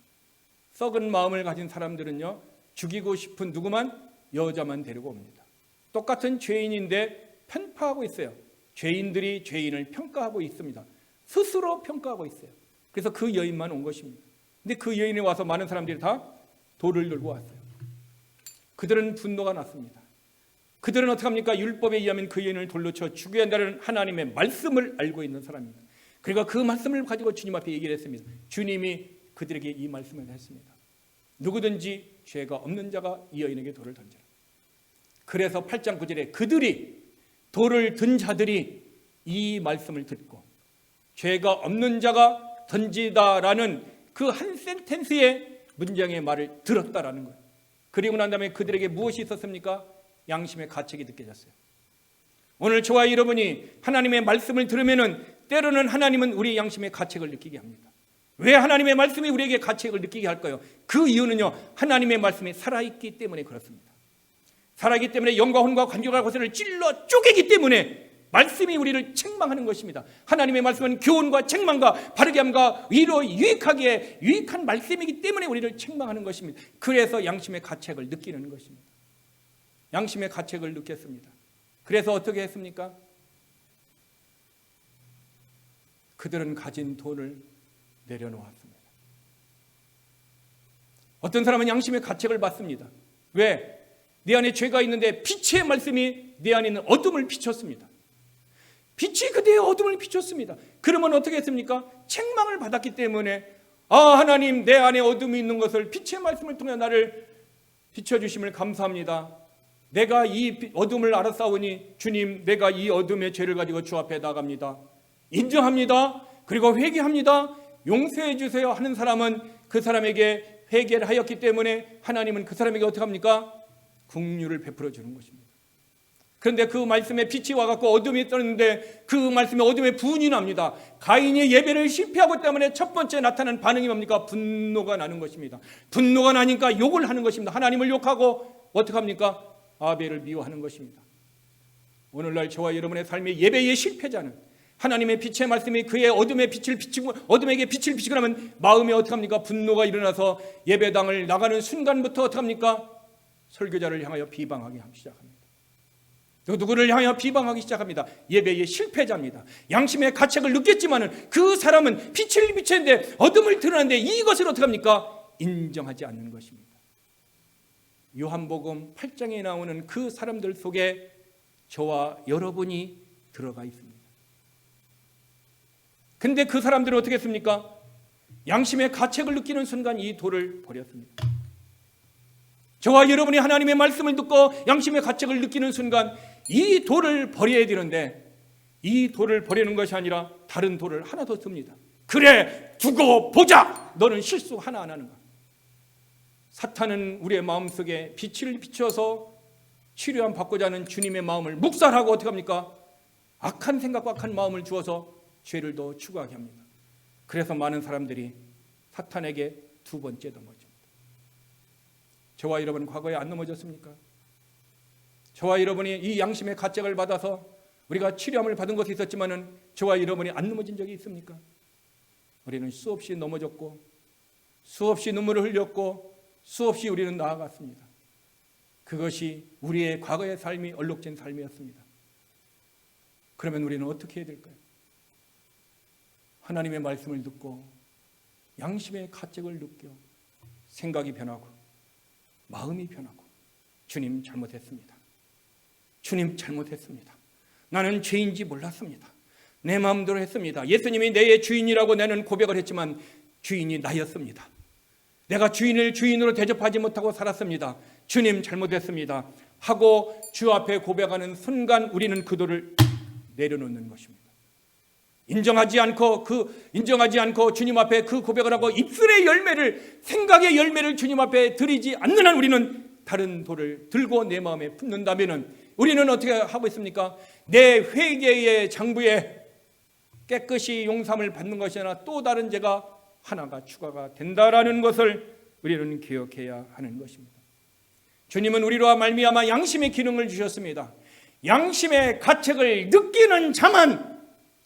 썩은 마음을 가진 사람들은요, 죽이고 싶은 누구만? 여자만 데리고 옵니다. 똑같은 죄인인데 편파하고 있어요. 죄인들이 죄인을 평가하고 있습니다. 스스로 평가하고 있어요. 그래서 그 여인만 온 것입니다. 근데 그 여인이 와서 많은 사람들이 다 돌을 들고 왔어요. 그들은 분노가 났습니다. 그들은 어떻게 합니까? 율법에 의하면 그 여인을 돌로 쳐 죽여야 한다는 하나님의 말씀을 알고 있는 사람입니다. 그러니까 그 말씀을 가지고 주님 앞에 얘기를 했습니다. 주님이 그들에게 이 말씀을 했습니다. 누구든지 죄가 없는 자가 이 여인에게 돌을 던져라. 그래서 8장 9절에 그들이 돌을 든 자들이 이 말씀을 듣고 죄가 없는 자가 던지다라는 그 한 센텐스의 문장의 말을 들었다라는 거예요. 그리고 난 다음에 그들에게 무엇이 있었습니까? 양심의 가책이 느껴졌어요. 오늘 저와 여러분이 하나님의 말씀을 들으면은 때로는 하나님은 우리 양심의 가책을 느끼게 합니다. 왜 하나님의 말씀이 우리에게 가책을 느끼게 할까요? 그 이유는요, 하나님의 말씀이 살아있기 때문에 그렇습니다. 살아있기 때문에 영과 혼과 관계가 것을 찔러 쪼개기 때문에 말씀이 우리를 책망하는 것입니다. 하나님의 말씀은 교훈과 책망과 바르게함과 위로 유익한 말씀이기 때문에 우리를 책망하는 것입니다. 그래서 양심의 가책을 느끼는 것입니다. 양심의 가책을 느꼈습니다. 그래서 어떻게 했습니까? 그들은 가진 돈을 내려놓았습니다. 어떤 사람은 양심의 가책을 받습니다. 왜? 내 안에 죄가 있는데 빛의 말씀이 내 안에 있는 어둠을 비췄습니다. 빛이 그대의 어둠을 비췄습니다. 그러면 어떻게 했습니까? 책망을 받았기 때문에 하나님, 내 안에 어둠이 있는 것을 빛의 말씀을 통해 나를 비춰주심을 감사합니다. 내가 이 어둠을 알았사오니 주님, 내가 이 어둠의 죄를 가지고 주 앞에 나갑니다. 인정합니다. 그리고 회개합니다. 용서해 주세요 하는 사람은 그 사람에게 회개를 하였기 때문에 하나님은 그 사람에게 어떻게 합니까? 긍휼을 베풀어 주는 것입니다. 그런데 그 말씀에 빛이 와갖고 어둠이 떠는데 그 말씀에 어둠에 분이 납니다. 가인이 예배를 실패하고 때문에 첫 번째 나타난 반응이 뭡니까? 분노가 나는 것입니다. 분노가 나니까 욕을 하는 것입니다. 하나님을 욕하고 어떻게 합니까? 아벨을 미워하는 것입니다. 오늘날 저와 여러분의 삶의 예배의 실패자는 하나님의 빛의 말씀이 그의 어둠의 빛을 비치고 어둠에게 빛을 비치고 나면 마음에 어떻게 합니까? 분노가 일어나서 예배당을 나가는 순간부터 어떻게 합니까? 설교자를 향하여 비방하기 시작합니다. 또 누구를 향하여 비방하기 시작합니다. 예배의 실패자입니다. 양심의 가책을 느꼈지만은 그 사람은 빛을 비쳤는데 어둠을 드러내는데 이것을 어떻게 합니까? 인정하지 않는 것입니다. 요한복음 8장에 나오는 그 사람들 속에 저와 여러분이 들어가 있습니다. 근데 그 사람들은 어떻게 했습니까? 양심의 가책을 느끼는 순간 이 돌을 버렸습니다. 저와 여러분이 하나님의 말씀을 듣고 양심의 가책을 느끼는 순간 이 돌을 버려야 되는데 이 돌을 버리는 것이 아니라 다른 돌을 하나 더 씁니다. 그래, 두고 보자. 너는 실수 하나 안 하는가? 사탄은 우리의 마음속에 빛을 비춰서 치료함 받고자 하는 주님의 마음을 묵살하고 어떻게 합니까? 악한 생각과 악한 마음을 주어서 죄를 더 추구하게 합니다. 그래서 많은 사람들이 사탄에게 두 번째 넘어집니다. 저와 여러분 과거에 안 넘어졌습니까? 저와 여러분이 이 양심의 가책을 받아서 우리가 치료함을 받은 것이 있었지만은 저와 여러분이 안 넘어진 적이 있습니까? 우리는 수없이 넘어졌고 수없이 눈물을 흘렸고 수없이 우리는 나아갔습니다. 그것이 우리의 과거의 삶이 얼룩진 삶이었습니다. 그러면 우리는 어떻게 해야 될까요? 하나님의 말씀을 듣고 양심의 가책을 느껴 생각이 변하고 마음이 변하고 주님 잘못했습니다. 주님 잘못했습니다. 나는 죄인지 몰랐습니다. 내 마음대로 했습니다. 예수님이 내 주인이라고 나는 고백을 했지만 주인이 나였습니다. 내가 주인을 주인으로 대접하지 못하고 살았습니다. 주님 잘못했습니다 하고 주 앞에 고백하는 순간 우리는 그도를 내려놓는 것입니다. 인정하지 않고 주님 앞에 그 고백을 하고 입술의 열매를, 생각의 열매를 주님 앞에 드리지 않는 한 우리는 다른 돌을 들고 내 마음에 품는다면은 우리는 어떻게 하고 있습니까? 내 회개의 장부에 깨끗이 용서함을 받는 것이 아니라 또 다른 죄가 하나가 추가가 된다라는 것을 우리는 기억해야 하는 것입니다. 주님은 우리로 말미암아 양심의 기능을 주셨습니다. 양심의 가책을 느끼는 자만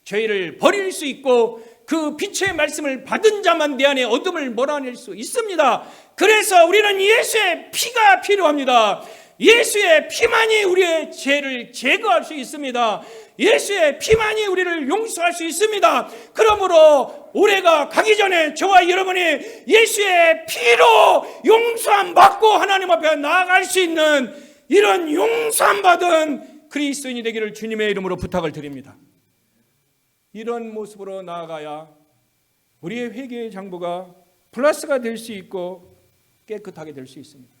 죄를 버릴 수 있고 그 빛의 말씀을 받은 자만 내 안에 어둠을 몰아낼 수 있습니다. 그래서 우리는 예수의 피가 필요합니다. 예수의 피만이 우리의 죄를 제거할 수 있습니다. 예수의 피만이 우리를 용서할 수 있습니다. 그러므로 올해가 가기 전에 저와 여러분이 예수의 피로 용서함 받고 하나님 앞에 나아갈 수 있는 이런 용서함 받은 그리스도인이 되기를 주님의 이름으로 부탁을 드립니다. 이런 모습으로 나아가야 우리의 회개의 장부가 플러스가 될 수 있고 깨끗하게 될 수 있습니다.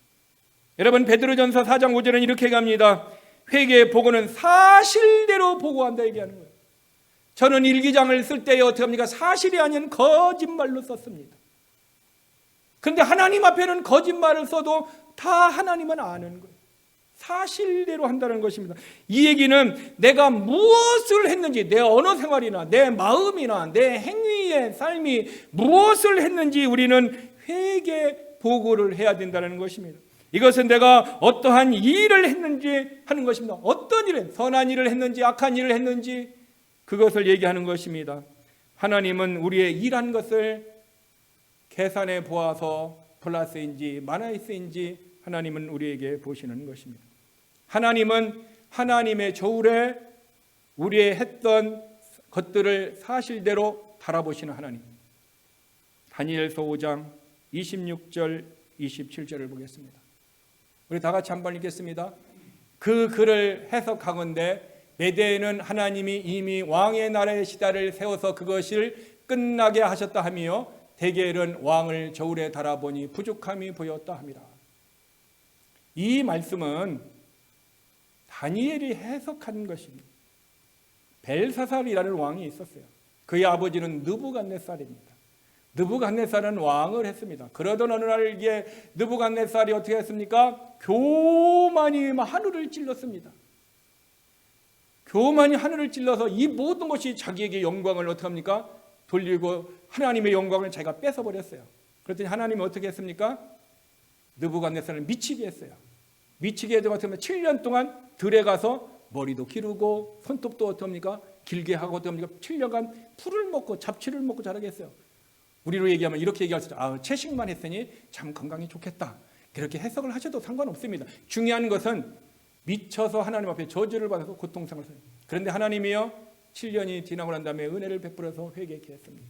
여러분, 베드로전서 4장 5절은 이렇게 갑니다. 회개의 보고는 사실대로 보고한다 얘기하는 거예요. 저는 일기장을 쓸 때에 어떻게 합니까? 사실이 아닌 거짓말로 썼습니다. 그런데 하나님 앞에는 거짓말을 써도 다 하나님은 아는 거예요. 사실대로 한다는 것입니다. 이 얘기는 내가 무엇을 했는지, 내 언어 생활이나 내 마음이나 내 행위의 삶이 무엇을 했는지 우리는 회개 보고를 해야 된다는 것입니다. 이것은 내가 어떠한 일을 했는지 하는 것입니다. 어떤 일을, 선한 일을 했는지 악한 일을 했는지 그것을 얘기하는 것입니다. 하나님은 우리의 일한 것을 계산해 보아서 플러스인지 마이너스인지 하나님은 우리에게 보시는 것입니다. 하나님은 하나님의 저울에 우리의 했던 것들을 사실대로 달아보시는 하나님. 다니엘서 5장 26절 27절을 보겠습니다. 우리 다 같이 한번 읽겠습니다. 그 글을 해석하건대 메대에는 하나님이 이미 왕의 나라의 시대를 세워서 그것을 끝나게 하셨다 하며 다니엘은 왕을 저울에 달아보니 부족함이 보였다 합니다. 이 말씀은 다니엘이 해석한 것입니다. 벨사살이라는 왕이 있었어요. 그의 아버지는 느부갓네살입니다. 느부갓네살은 왕을 했습니다. 그러던 어느 날 이게 느부갓네살이 어떻게 했습니까? 교만이 하늘을 찔렀습니다. 교만이 하늘을 찔러서 이 모든 것이 자기에게 영광을 어떻게 합니까? 돌리고 하나님의 영광을 자기가 뺏어버렸어요. 그랬더니 하나님이 어떻게 했습니까? 느부갓네살을 미치게 했어요. 미치게 해도 어떻게 하면 7년 동안 들에 가서 머리도 기르고 손톱도 어떻게 합니까? 길게 하고 어떻게 합니까? 7년간 풀을 먹고 잡초를 먹고 자라게 했어요. 우리로 얘기하면 이렇게 얘기할 수 있죠. 채식만 했으니 참 건강이 좋겠다. 그렇게 해석을 하셔도 상관없습니다. 중요한 것은 미쳐서 하나님 앞에 저주를 받아서 고통상을 써요. 그런데 하나님이요 7년이 지나고 난 다음에 은혜를 베풀어서 회개케 했습니다.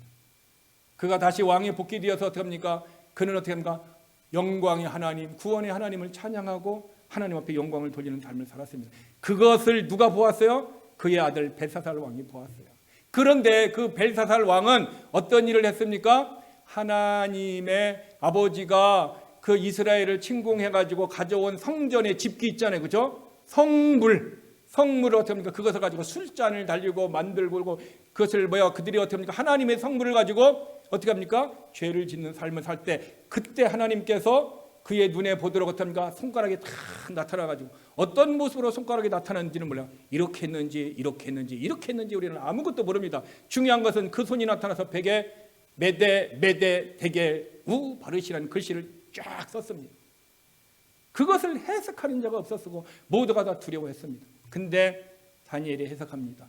그가 다시 왕의 복귀되어서 어떻게 합니까? 그는 어떻게 합니까? 영광의 하나님, 구원의 하나님을 찬양하고 하나님 앞에 영광을 돌리는 삶을 살았습니다. 그것을 누가 보았어요? 그의 아들 벨사살 왕이 보았어요. 그런데 그 벨사살 왕은 어떤 일을 했습니까? 하나님의 아버지가 그 이스라엘을 침공해가지고 가져온 성전의 집기 있잖아요. 그죠? 성물을 어떻게 합니까? 그것을 가지고 술잔을 달리고 만들고 그것을 그들이 어떻게 합니까? 하나님의 성물을 가지고 어떻게 합니까? 죄를 짓는 삶을 살 때 그때 하나님께서 그의 눈에 보도록 어떻게 합니까? 손가락이 탁 나타나가지고 어떤 모습으로 손가락이 나타나는지는 몰라요. 이렇게 했는지 우리는 아무것도 모릅니다. 중요한 것은 그 손이 나타나서 벽에 메데 데겔 우 바르시라는 글씨를 쫙 썼습니다. 그것을 해석하는 자가 없었고 모두가 다 두려워했습니다. 근데 다니엘이 해석합니다.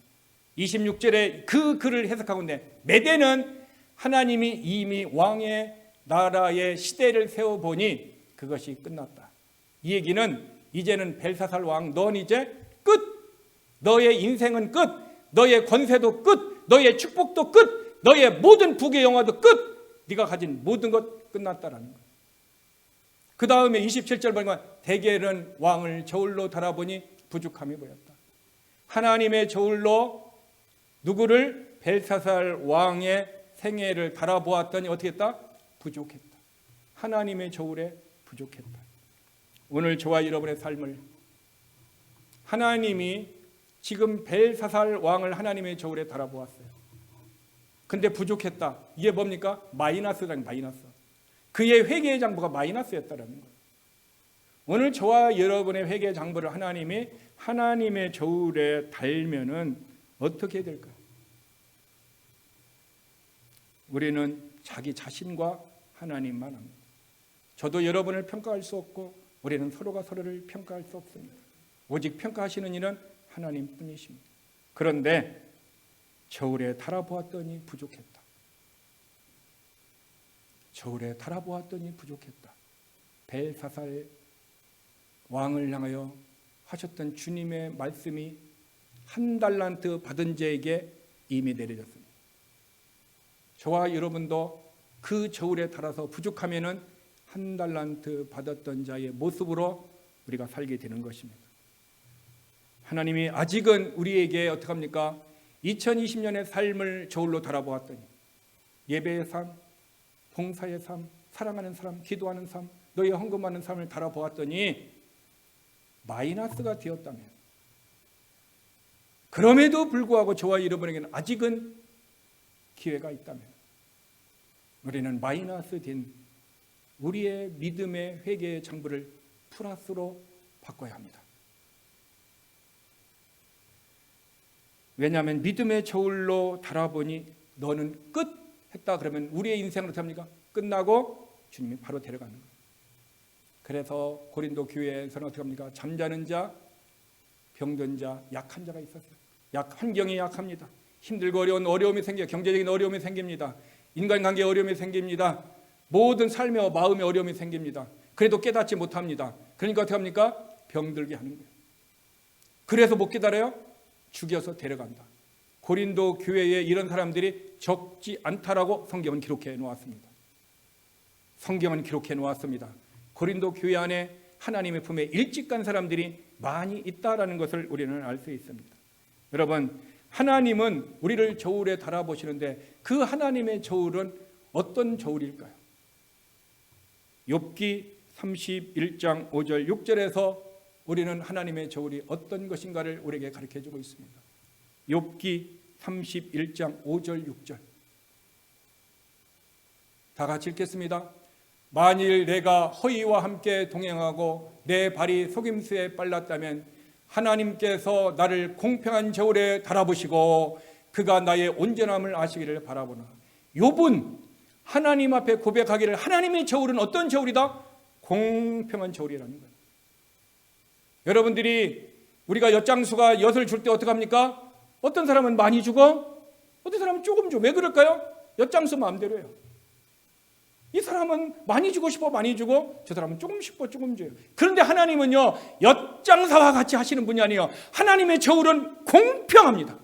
26절에 그 글을 해석하건대 메대는 하나님이 이미 왕의 나라의 시대를 세워보니 그것이 끝났다. 이 얘기는 이제는 벨사살 왕, 넌 이제 끝. 너의 인생은 끝. 너의 권세도 끝. 너의 축복도 끝. 너의 모든 부귀 영화도 끝. 네가 가진 모든 것 끝났다라는 거예요. 그 다음에 27절 보니까 대개는 왕을 저울로 달아보니 부족함이 보였다. 하나님의 저울로 누구를? 벨사살 왕의 생애를 달아보았더니 어떻게 했다? 부족했다. 하나님의 저울에 부족했다. 오늘 저와 여러분의 삶을 하나님이 지금 벨사살 왕을 하나님의 저울에 달아보았어요. 근데 부족했다. 이게 뭡니까? 마이너스랑 마이너스. 그의 회개의 장부가 마이너스였다라는 거예요. 오늘 저와 여러분의 회개의 장부를 하나님이 하나님의 저울에 달면은 어떻게 될까요? 우리는 자기 자신과 하나님만 합니다. 저도 여러분을 평가할 수 없고 우리는 서로가 서로를 평가할 수 없습니다. 오직 평가하시는 이는 하나님뿐이십니다. 그런데 저울에 달아보았더니 부족했다. 저울에 달아보았더니 부족했다. 벨사살 왕을 향하여 하셨던 주님의 말씀이 한 달란트 받은 자에게 이미 내려졌습니다. 저와 여러분도 그 저울에 달아서 부족하면은 한 달란트 받았던 자의 모습으로 우리가 살게 되는 것입니다. 하나님이 아직은 우리에게 어떻게 합니까? 2020년의 삶을 저울로 달아보았더니 예배의 삶, 봉사의 삶, 사랑하는 삶, 기도하는 삶, 너희 헌금하는 삶을 달아보았더니 마이너스가 되었다면, 그럼에도 불구하고 저와 여러분에게는 아직은 기회가 있다면 우리는 마이너스 된 우리의 믿음의 회개의 장부를 플러스로 바꿔야 합니다. 왜냐하면 믿음의 저울로 달아보니 너는 끝 했다 그러면 우리의 인생은 어떻게 합니까? 끝나고 주님이 바로 데려가는 거예요. 그래서 고린도 교회에서는 어떻게 합니까? 잠자는 자, 병든 자, 약한 자가 있었어요. 환경이 약합니다. 힘들고 어려움이 생겨요. 경제적인 어려움이 생깁니다. 인간관계에 어려움이 생깁니다. 모든 삶의 마음의 어려움이 생깁니다. 그래도 깨닫지 못합니다. 그러니까 어떻게 합니까? 병들게 하는 거예요. 그래서 못 기다려요? 죽여서 데려간다. 고린도 교회에 이런 사람들이 적지 않다라고 성경은 기록해 놓았습니다. 성경은 기록해 놓았습니다. 고린도 교회 안에 하나님의 품에 일찍 간 사람들이 많이 있다라는 것을 우리는 알 수 있습니다. 여러분, 하나님은 우리를 저울에 달아보시는데 그 하나님의 저울은 어떤 저울일까요? 욥기 31장 5절 6절에서 우리는 하나님의 저울이 어떤 것인가를 우리에게 가르쳐주고 있습니다. 욥기 31장 5절 6절 다 같이 읽겠습니다. 만일 내가 허위와 함께 동행하고 내 발이 속임수에 빨랐다면 하나님께서 나를 공평한 저울에 달아보시고 그가 나의 온전함을 아시기를 바라보나. 욥은 하나님 앞에 고백하기를 하나님의 저울은 어떤 저울이다? 공평한 저울이라는 거예요. 여러분들이 우리가 엿장수가 엿을 줄 때 어떻게 합니까? 어떤 사람은 많이 주고 어떤 사람은 조금 줘. 왜 그럴까요? 엿장수 마음대로예요. 이 사람은 많이 주고 싶어 많이 주고 저 사람은 조금 싶어 조금 줘요. 그런데 하나님은요, 엿장사와 같이 하시는 분이 아니에요. 하나님의 저울은 공평합니다.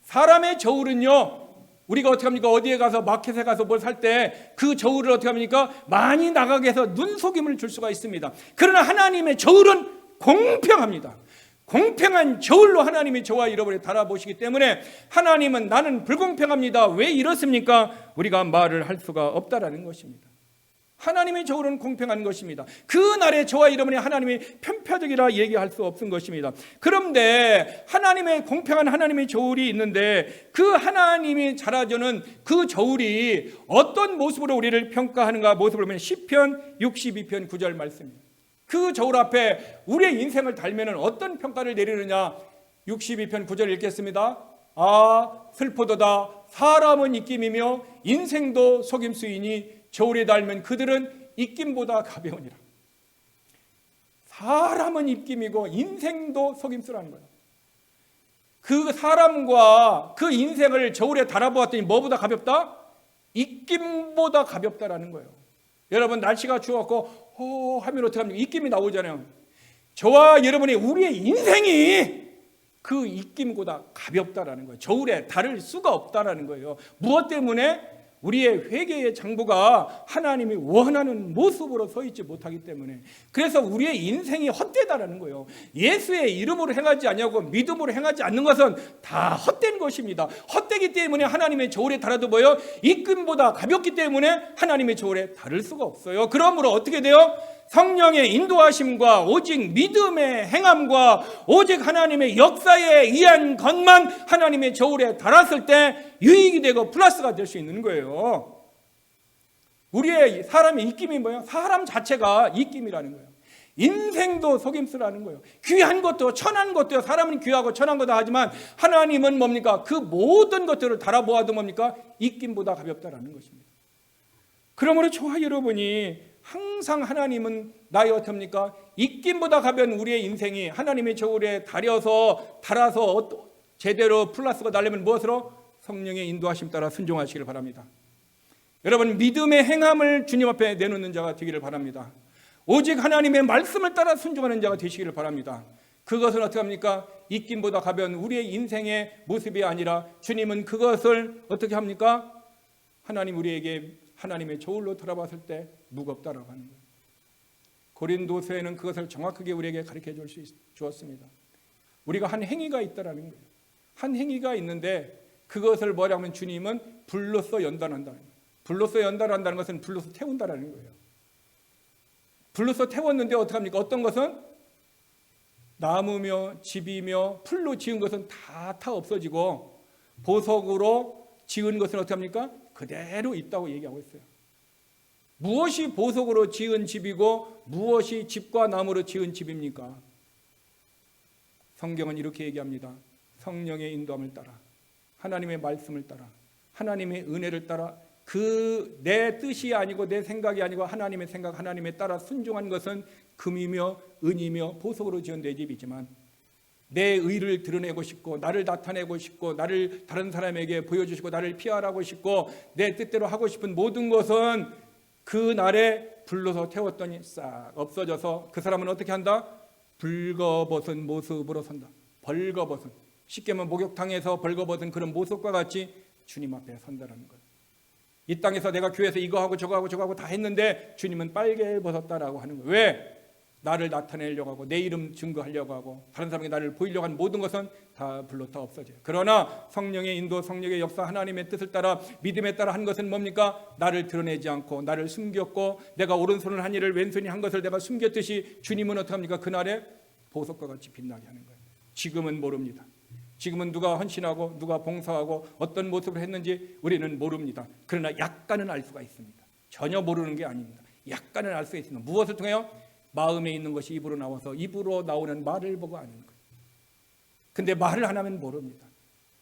사람의 저울은요, 우리가 어떻게 합니까? 어디에 가서 마켓에 가서 뭘 살 때 그 저울을 어떻게 합니까? 많이 나가게 해서 눈속임을 줄 수가 있습니다. 그러나 하나님의 저울은 공평합니다. 공평한 저울로 하나님이 저와 여러분을 달아보시기 때문에 하나님은 나는 불공평합니다. 왜 이렇습니까? 우리가 말을 할 수가 없다라는 것입니다. 하나님의 저울은 공평한 것입니다. 그 날에 저와 여러분이 하나님이 편파적이라 얘기할 수 없은 것입니다. 그런데 하나님의 공평한 하나님의 저울이 있는데 그 하나님이 잘하주는 그 저울이 어떤 모습으로 우리를 평가하는가 모습을 보면 시편 62편 9절 말씀입니다. 그 저울 앞에 우리의 인생을 달면은 어떤 평가를 내리느냐. 62편 9절 읽겠습니다. 아, 슬프도다. 사람은 입김이며 인생도 속임수이니 저울에 달면 그들은 입김보다 가벼우니라. 사람은 입김이고 인생도 속임수라는 거예요. 그 사람과 그 인생을 저울에 달아보았더니 뭐보다 가볍다? 입김보다 가볍다라는 거예요. 여러분, 날씨가 추웠고 하면 어떻게 합니까? 입김이 나오잖아요. 저와 여러분이 우리의 인생이 그 입김보다 가볍다라는 거예요. 저울에 달을 수가 없다라는 거예요. 무엇 때문에? 우리의 회개의 장부가 하나님이 원하는 모습으로 서 있지 못하기 때문에. 그래서 우리의 인생이 헛되다라는 거예요. 예수의 이름으로 행하지 아니하고 믿음으로 행하지 않는 것은 다 헛된 것입니다. 헛되기 때문에 하나님의 저울에 달아도 뭐예요? 입김보다 가볍기 때문에 하나님의 저울에 달을 수가 없어요. 그러므로 어떻게 돼요? 성령의 인도하심과 오직 믿음의 행함과 오직 하나님의 역사에 의한 것만 하나님의 저울에 달았을 때 유익이 되고 플러스가 될 수 있는 거예요. 우리의 사람의 입김이 뭐예요? 사람 자체가 입김이라는 거예요. 인생도 속임수라는 거예요. 귀한 것도 천한 것도 사람은 귀하고 천한 거다 하지만 하나님은 뭡니까? 그 모든 것들을 달아보아도 뭡니까? 입김보다 가볍다라는 것입니다. 그러므로 저와 여러분이 항상 하나님은 나의 어떻습니까? 입김보다 가벼운 우리의 인생이 하나님의 저울에 달아서 제대로 플러스가 나려면 무엇으로? 성령의 인도하심 따라 순종하시길 바랍니다. 여러분, 믿음의 행함을 주님 앞에 내놓는 자가 되기를 바랍니다. 오직 하나님의 말씀을 따라 순종하는 자가 되시기를 바랍니다. 그것은 어떻게 합니까? 입김보다 가벼운 우리의 인생의 모습이 아니라 주님은 그것을 어떻게 합니까? 하나님 우리에게 하나님의 저울로 돌아봤을 때 무겁다라고 하는 거예요. 고린도서에는 그것을 정확하게 우리에게 가르쳐 주었습니다. 우리가 한 행위가 있다라는 거예요. 한 행위가 있는데 그것을 뭐라고 하면 주님은 불로써 연단한다는 거예요. 불로써 연단한다는 것은 불로써 태운다라는 거예요. 불로써 태웠는데 어떻게 합니까? 어떤 것은 나무며 집이며 풀로 지은 것은 다 없어지고 보석으로 지은 것은 어떻게 합니까? 그대로 있다고 얘기하고 있어요. 무엇이 보석으로 지은 집이고 무엇이 집과 나무로 지은 집입니까? 성경은 이렇게 얘기합니다. 성령의 인도함을 따라, 하나님의 말씀을 따라, 하나님의 은혜를 따라, 그 내 뜻이 아니고 내 생각이 아니고 하나님의 생각, 하나님에 따라 순종한 것은 금이며 은이며 보석으로 지은 내 집이지만 내 의를 드러내고 싶고 나를 나타내고 싶고 나를 다른 사람에게 보여주시고 나를 피하라고 싶고 내 뜻대로 하고 싶은 모든 것은 그 날에 불로서 태웠더니 싹 없어져서 그 사람은 어떻게 한다? 벌거벗은 모습으로 선다. 벌거벗은, 쉽게 말하면 목욕탕에서 벌거벗은 그런 모습과 같이 주님 앞에 선다라는 거예요. 이 땅에서 내가 교회에서 이거 하고 저거 하고 저거 하고 다 했는데 주님은 빨개 벗었다라고 하는 거예요. 왜? 나를 나타내려고 하고 내 이름 증거하려고 하고 다른 사람에게 나를 보이려고 하는 모든 것은 다 불로 다 없어져요. 그러나 성령의 인도, 성령의 역사, 하나님의 뜻을 따라 믿음에 따라 한 것은 뭡니까? 나를 드러내지 않고 나를 숨겼고 내가 오른손을 한 일을 왼손이 한 것을 내가 숨겼듯이 주님은 어떻게 합니까? 그날에 보석과 같이 빛나게 하는 거예요. 지금은 모릅니다. 지금은 누가 헌신하고 누가 봉사하고 어떤 모습을 했는지 우리는 모릅니다. 그러나 약간은 알 수가 있습니다. 전혀 모르는 게 아닙니다. 약간은 알 수 있습니다. 무엇을 통해요? 마음에 있는 것이 입으로 나와서 입으로 나오는 말을 보고 아는 거예요. 근데 말을 안 하면 모릅니다.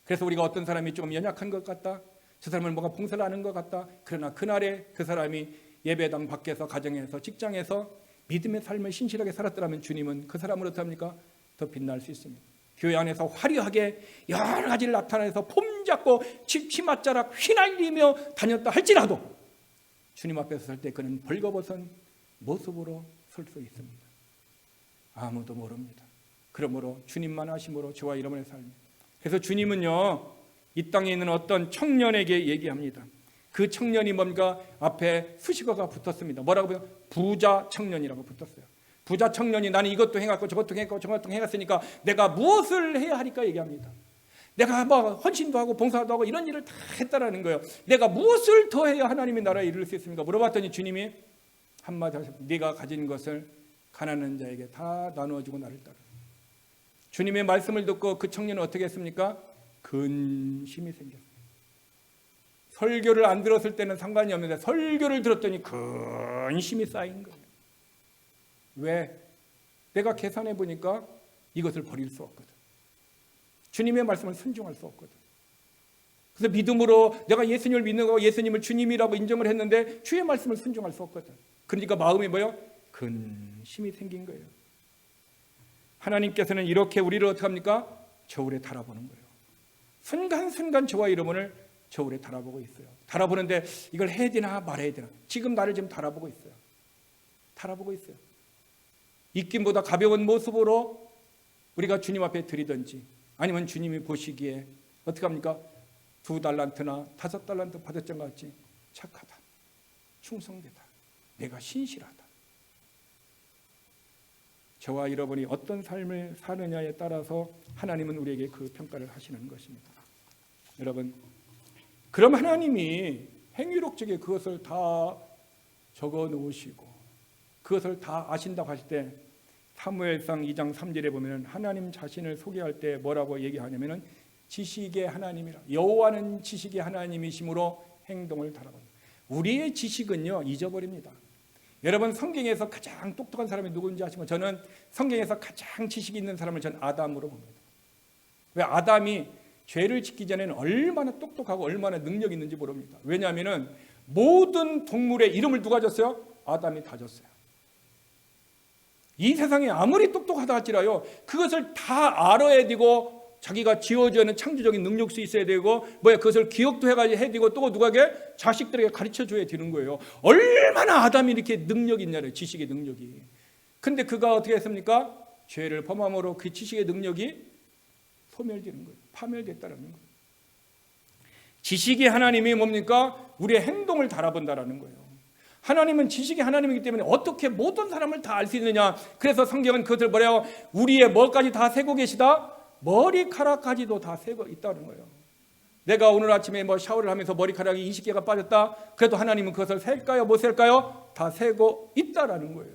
그래서 우리가 어떤 사람이 좀 연약한 것 같다, 저 사람은 뭔가 봉사를 하는 것 같다, 그러나 그날에 그 사람이 예배당 밖에서 가정에서 직장에서 믿음의 삶을 신실하게 살았더라면 주님은 그 사람을 어떻게 합니까? 더 빛날 수 있습니다. 교회 안에서 화려하게 여러 가지를 나타내서 폼 잡고 치맛자락 휘날리며 다녔다 할지라도 주님 앞에서 설 때 그는 벌거벗은 모습으로 설 수 있습니다. 아무도 모릅니다. 그러므로 주님만 아심으로 저와 여러분의 삶. 그래서 주님은요, 이 땅에 있는 어떤 청년에게 얘기합니다. 그 청년이 뭔가 앞에 수식어가 붙었습니다. 뭐라고 해요? 부자 청년이라고 붙었어요. 부자 청년이 나는 이것도 해갔고 저것도 해갔고 저것도 해갔으니까 내가 무엇을 해야 하니까 얘기합니다. 내가 뭐 헌신도 하고 봉사도 하고 이런 일을 다 했다라는 거예요. 내가 무엇을 더 해야 하나님의 나라에 이룰 수 있습니까? 물어봤더니 주님이 한마디 하셨습니다. 네가 가진 것을 가난한 자에게 다 나누어주고 나를 따르라. 주님의 말씀을 듣고 그 청년은 어떻게 했습니까? 근심이 생겼어요. 설교를 안 들었을 때는 상관이 없는데 설교를 들었더니 근심이 쌓인 거예요. 왜? 내가 계산해 보니까 이것을 버릴 수 없거든. 주님의 말씀을 순종할 수 없거든. 그래서 믿음으로 내가 예수님을 믿는 거 예수님을 주님이라고 인정을 했는데 주의 말씀을 순종할 수 없거든. 그러니까 마음이 뭐예요? 근심이 생긴 거예요. 하나님께서는 이렇게 우리를 어떻게 합니까? 저울에 달아보는 거예요. 순간순간 저와 여러분을 저울에 달아보고 있어요. 달아보는데 이걸 해야 되나 말아야 되나. 지금 나를 지금 달아보고 있어요. 달아보고 있어요. 입김보다 가벼운 모습으로 우리가 주님 앞에 드리든지 아니면 주님이 보시기에 어떻게 합니까? 2달란트나 5달란트 받았던 것 같지? 착하다, 충성되다, 내가 신실하다. 저와 여러분이 어떤 삶을 사느냐에 따라서 하나님은 우리에게 그 평가를 하시는 것입니다. 여러분, 그럼 하나님이 행위록적에 그것을 다 적어 놓으시고 그것을 다 아신다고 하실 때 사무엘상 2장 3절에 보면 하나님 자신을 소개할 때 뭐라고 얘기하냐면 지식의 하나님이라, 여호와는 지식의 하나님이심으로 행동을 달아본다. 우리의 지식은요 잊어버립니다. 여러분, 성경에서 가장 똑똑한 사람이 누구인지 아시면 저는 성경에서 가장 지식이 있는 사람을 전 아담으로 봅니다. 왜? 아담이 죄를 짓기 전에는 얼마나 똑똑하고 얼마나 능력이 있는지 모릅니다. 왜냐하면 모든 동물의 이름을 누가 줬어요? 아담이 다 줬어요. 이 세상에 아무리 똑똑하다 할지라요 그것을 다 알아야 되고 자기가 지어주는 창조적인 능력수 있어야 되고 그것을 기억도 해야 되고 또 누가게 자식들에게 가르쳐줘야 되는 거예요. 얼마나 아담이 이렇게 능력이 있냐래요. 지식의 능력이. 근데 그가 어떻게 했습니까? 죄를 범함으로 그 지식의 능력이 소멸되는 거예요. 파멸됐다는 거예요. 지식의 하나님이 뭡니까? 우리의 행동을 달아본다라는 거예요. 하나님은 지식의 하나님이기 때문에 어떻게 모든 사람을 다 알 수 있느냐. 그래서 성경은 그것을 뭐래요? 우리의 뭐까지 다 세고 계시다? 머리카락까지도 다 세고 있다는 거예요. 내가 오늘 아침에 샤워를 하면서 머리카락이 20개가 빠졌다. 그래도 하나님은 그것을 셀까요? 못 셀까요? 다 세고 있다라는 거예요.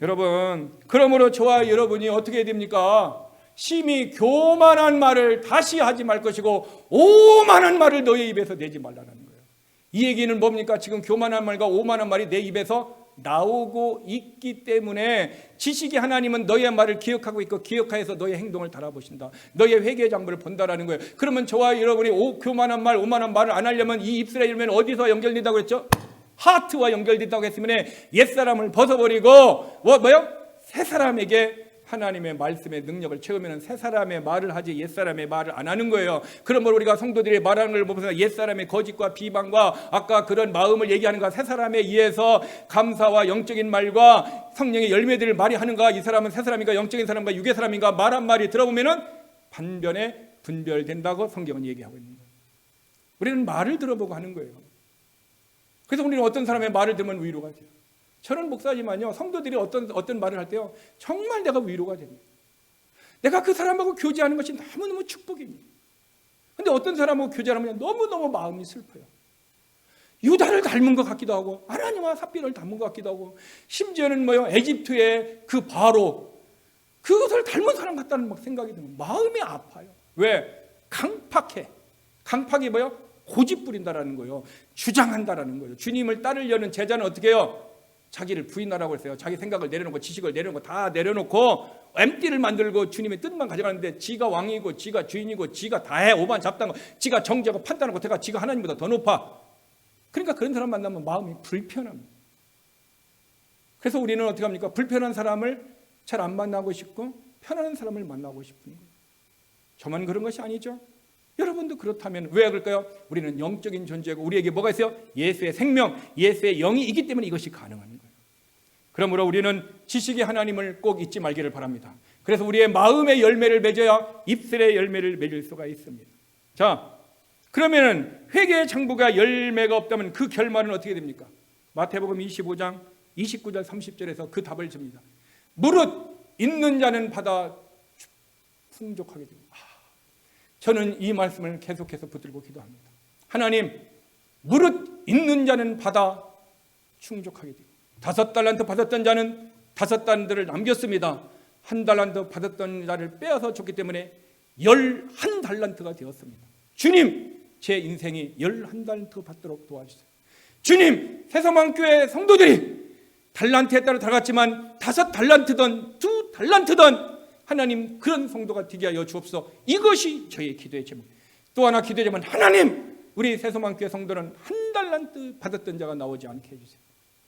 여러분, 그러므로 저와 여러분이 어떻게 해야 됩니까? 심히 교만한 말을 다시 하지 말 것이고 오만한 말을 너의 입에서 내지 말라는 거예요. 이 얘기는 뭡니까? 지금 교만한 말과 오만한 말이 내 입에서 나오고 있기 때문에 지식의 하나님은 너의 말을 기억하고 있고 기억하여서 너의 행동을 달아보신다. 너의 회개의 장부를 본다라는 거예요. 그러면 저와 여러분이 교만한 말, 오만한 말을 안 하려면 이 입술의 열매는 어디서 연결된다고 했죠? 하트와 연결된다고 했으면 옛사람을 벗어버리고 새 사람에게 하나님의 말씀의 능력을 채우면 새 사람의 말을 하지 옛사람의 말을 안 하는 거예요. 그러므로 우리가 성도들이 말하는 걸 보면서 옛사람의 거짓과 비방과 아까 그런 마음을 얘기하는 거 새 사람에 의해서 감사와 영적인 말과 성령의 열매들을 말이 하는가, 이 사람은 새 사람인가 영적인 사람인가 육의 사람인가 말한 말이 들어보면 반변에 분별된다고 성경은 얘기하고 있는 거예요. 우리는 말을 들어보고 하는 거예요. 그래서 우리는 어떤 사람의 말을 들으면 위로가 돼요. 저는 목사지만요 성도들이 어떤 말을 할 때요 정말 내가 위로가 됩니다. 내가 그 사람하고 교제하는 것이 너무너무 축복입니다. 그런데 어떤 사람하고 교제하면 너무너무 마음이 슬퍼요. 유다를 닮은 것 같기도 하고 하나님과 삽비를 닮은 것 같기도 하고 심지어는 에집트의 그 바로 그것을 닮은 사람 같다는 생각이 들면 마음이 아파요. 왜? 강팍해. 강팍이 고집 부린다라는 거예요. 주장한다라는 거예요. 주님을 따르려는 제자는 어떻게 해요? 자기를 부인하라고 했어요. 자기 생각을 내려놓고 지식을 내려놓고 다 내려놓고 엠띠를 만들고 주님의 뜻만 가져가는데 지가 왕이고 지가 주인이고 지가 다 해. 오만 잡다는 거 지가 정죄하고 판단하고 제가 지가 하나님보다 더 높아. 그러니까 그런 사람 만나면 마음이 불편합니다. 그래서 우리는 어떻게 합니까? 불편한 사람을 잘 안 만나고 싶고 편안한 사람을 만나고 싶은 거예요. 저만 그런 것이 아니죠. 여러분도 그렇다면 왜 그럴까요? 우리는 영적인 존재고 우리에게 뭐가 있어요? 예수의 생명, 예수의 영이 있기 때문에 이것이 가능한 거예요. 그러므로 우리는 지식의 하나님을 꼭 잊지 말기를 바랍니다. 그래서 우리의 마음의 열매를 맺어야 입술의 열매를 맺을 수가 있습니다. 자, 그러면 회개의 장부가 열매가 없다면 그 결말은 어떻게 됩니까? 마태복음 25장 29절 30절에서 그 답을 줍니다. 무릇 있는 자는 받아 풍족하게 됩니다. 저는 이 말씀을 계속해서 붙들고 기도합니다. 하나님, 무릇 있는 자는 받아 충족하게 되고 5달란트 받았던 자는 5달란트를 남겼습니다. 1달란트 받았던 자를 빼앗아 줬기 때문에 11달란트가 되었습니다. 주님, 제 인생이 11달란트 받도록 도와주세요. 주님, 새소망교회 성도들이 달란트에 따라 달았지만 5달란트든 2달란트든 하나님 그런 성도가 되게 하여 주옵소서. 이것이 저의 기도의 제목. 또 하나 기도의 제목은 하나님, 우리 새소망교회 성도는 1달란트 받았던 자가 나오지 않게 해주세요.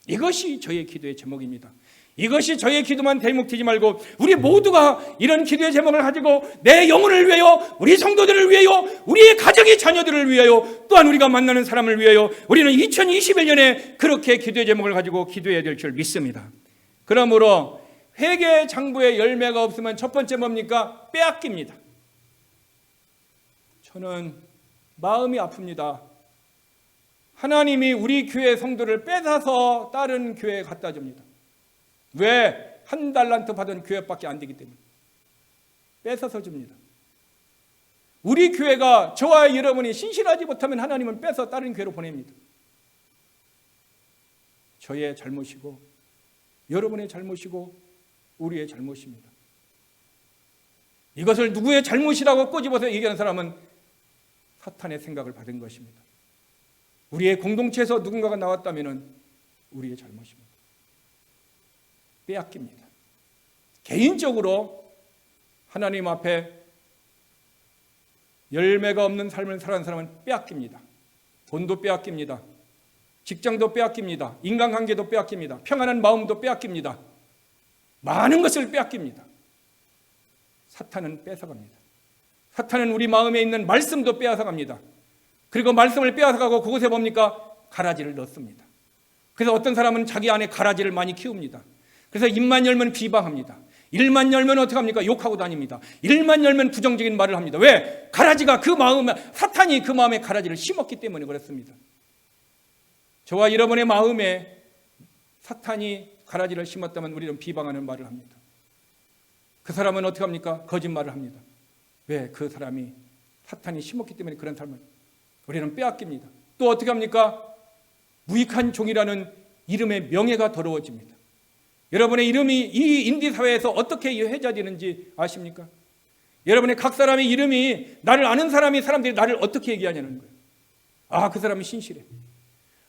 이것이 저의 기도의 제목입니다. 이것이 저의 기도만 대목되지 말고 우리 모두가 이런 기도의 제목을 가지고 내 영혼을 위하여, 우리 성도들을 위하여, 우리의 가정의 자녀들을 위하여, 또한 우리가 만나는 사람을 위하여 우리는 2021년에 그렇게 기도의 제목을 가지고 기도해야 될 줄 믿습니다. 그러므로 회개 장부에 열매가 없으면 첫 번째 뭡니까? 빼앗깁니다. 저는 마음이 아픕니다. 하나님이 우리 교회 성도를 뺏어서 다른 교회에 갖다 줍니다. 왜? 한 달란트 받은 교회밖에 안 되기 때문에 뺏어서 줍니다. 우리 교회가 저와 여러분이 신실하지 못하면 하나님은 뺏어 다른 교회로 보냅니다. 저의 잘못이고 여러분의 잘못이고 우리의 잘못입니다. 이것을 누구의 잘못이라고 꼬집어서 얘기하는 사람은 사탄의 생각을 받은 것입니다. 우리의 공동체에서 누군가가 나왔다면 우리의 잘못입니다. 빼앗깁니다. 개인적으로 하나님 앞에 열매가 없는 삶을 살아가는 사람은 빼앗깁니다. 돈도 빼앗깁니다. 직장도 빼앗깁니다. 인간관계도 빼앗깁니다. 평안한 마음도 빼앗깁니다. 많은 것을 빼앗깁니다. 사탄은 뺏어갑니다. 사탄은 우리 마음에 있는 말씀도 빼앗아갑니다. 그리고 말씀을 빼앗아가고 그곳에 뭡니까? 가라지를 넣습니다. 그래서 어떤 사람은 자기 안에 가라지를 많이 키웁니다. 그래서 입만 열면 비방합니다. 일만 열면 어떻게 합니까? 욕하고 다닙니다. 일만 열면 부정적인 말을 합니다. 왜? 가라지가 그 마음에, 사탄이 그 마음에 가라지를 심었기 때문에 그렇습니다. 저와 여러분의 마음에 사탄이 가라지를 심었다면 우리는 비방하는 말을 합니다. 그 사람은 어떻게 합니까? 거짓말을 합니다. 왜? 그 사람이 사탄이 심었기 때문에 그런 삶을 우리는 빼앗깁니다. 또 어떻게 합니까? 무익한 종이라는 이름의 명예가 더러워집니다. 여러분의 이름이 이 인디사회에서 어떻게 회자되는지 아십니까? 여러분의 각 사람의 이름이, 나를 아는 사람들이 나를 어떻게 얘기하냐는 거예요. 아, 그 사람이 신실해.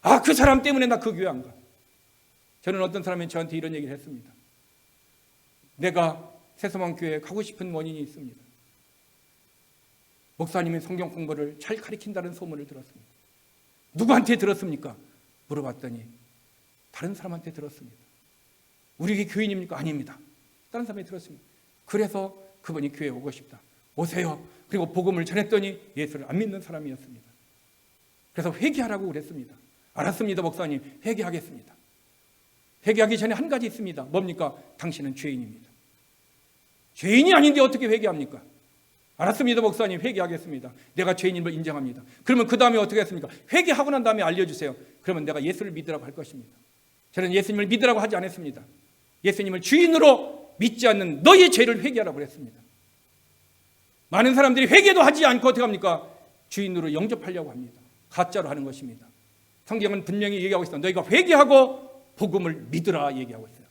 아, 그 사람 때문에 나 그 교회 안 가. 저는 어떤 사람이 저한테 이런 얘기를 했습니다. 내가 새소망교회에 가고 싶은 원인이 있습니다. 목사님이 성경 공부를 잘 가르친다는 소문을 들었습니다. 누구한테 들었습니까? 물어봤더니 다른 사람한테 들었습니다. 우리 교인입니까? 아닙니다. 다른 사람이 들었습니다. 그래서 그분이 교회에 오고 싶다. 오세요. 그리고 복음을 전했더니 예수를 안 믿는 사람이었습니다. 그래서 회개하라고 그랬습니다. 알았습니다, 목사님. 회개하겠습니다. 회개하기 전에 한 가지 있습니다. 뭡니까? 당신은 죄인입니다. 죄인이 아닌데 어떻게 회개합니까? 알았습니다, 목사님. 회개하겠습니다. 내가 죄인임을 인정합니다. 그러면 그 다음에 어떻게 했습니까? 회개하고 난 다음에 알려주세요. 그러면 내가 예수를 믿으라고 할 것입니다. 저는 예수님을 믿으라고 하지 않았습니다. 예수님을 주인으로 믿지 않는 너의 죄를 회개하라고 그랬습니다. 많은 사람들이 회개도 하지 않고 어떻게 합니까? 주인으로 영접하려고 합니다. 가짜로 하는 것입니다. 성경은 분명히 얘기하고 있습니다. 너희가 회개하고 복음을 믿으라 얘기하고 있어요.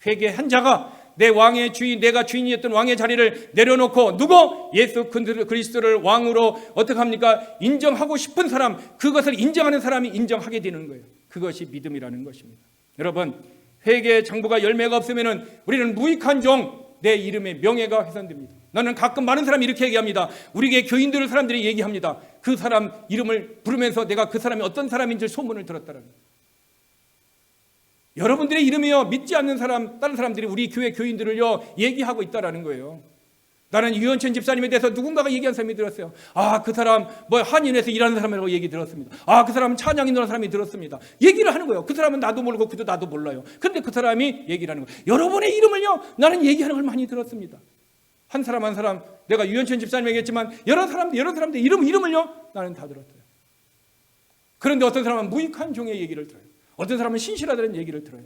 회개한 자가 내 왕의 주인, 내가 주인이었던 왕의 자리를 내려놓고 누구? 예수 그리스도를 왕으로 어떻게 합니까? 인정하고 싶은 사람, 그것을 인정하는 사람이 인정하게 되는 거예요. 그것이 믿음이라는 것입니다. 여러분, 회개의 장부가 열매가 없으면 우리는 무익한 종, 내 이름의 명예가 훼손됩니다. 나는 가끔 많은 사람이 이렇게 얘기합니다. 우리 교인들 사람들이 얘기합니다. 그 사람 이름을 부르면서 내가 그 사람이 어떤 사람인지 소문을 들었다는 거예요. 여러분들의 이름이요, 믿지 않는 사람, 다른 사람들이 우리 교회 교인들을요 얘기하고 있다라는 거예요. 나는 유현천 집사님에 대해서 누군가가 얘기한 사람이 들었어요. 아, 그 사람 한인에서 일하는 사람이라고 얘기 들었습니다. 아, 그 사람은 찬양인이라는 사람이 들었습니다. 얘기를 하는 거예요. 그 사람은 나도 모르고 그도 나도 몰라요. 그런데 그 사람이 얘기를 하는 거예요. 여러분의 이름을요 나는 얘기하는 걸 많이 들었습니다. 한 사람 한 사람, 내가 유현천 집사님 얘기했지만 여러 사람들 이름을요 나는 다 들었어요. 그런데 어떤 사람은 무익한 종의 얘기를 들어요. 어떤 사람은 신실하다는 얘기를 들어요.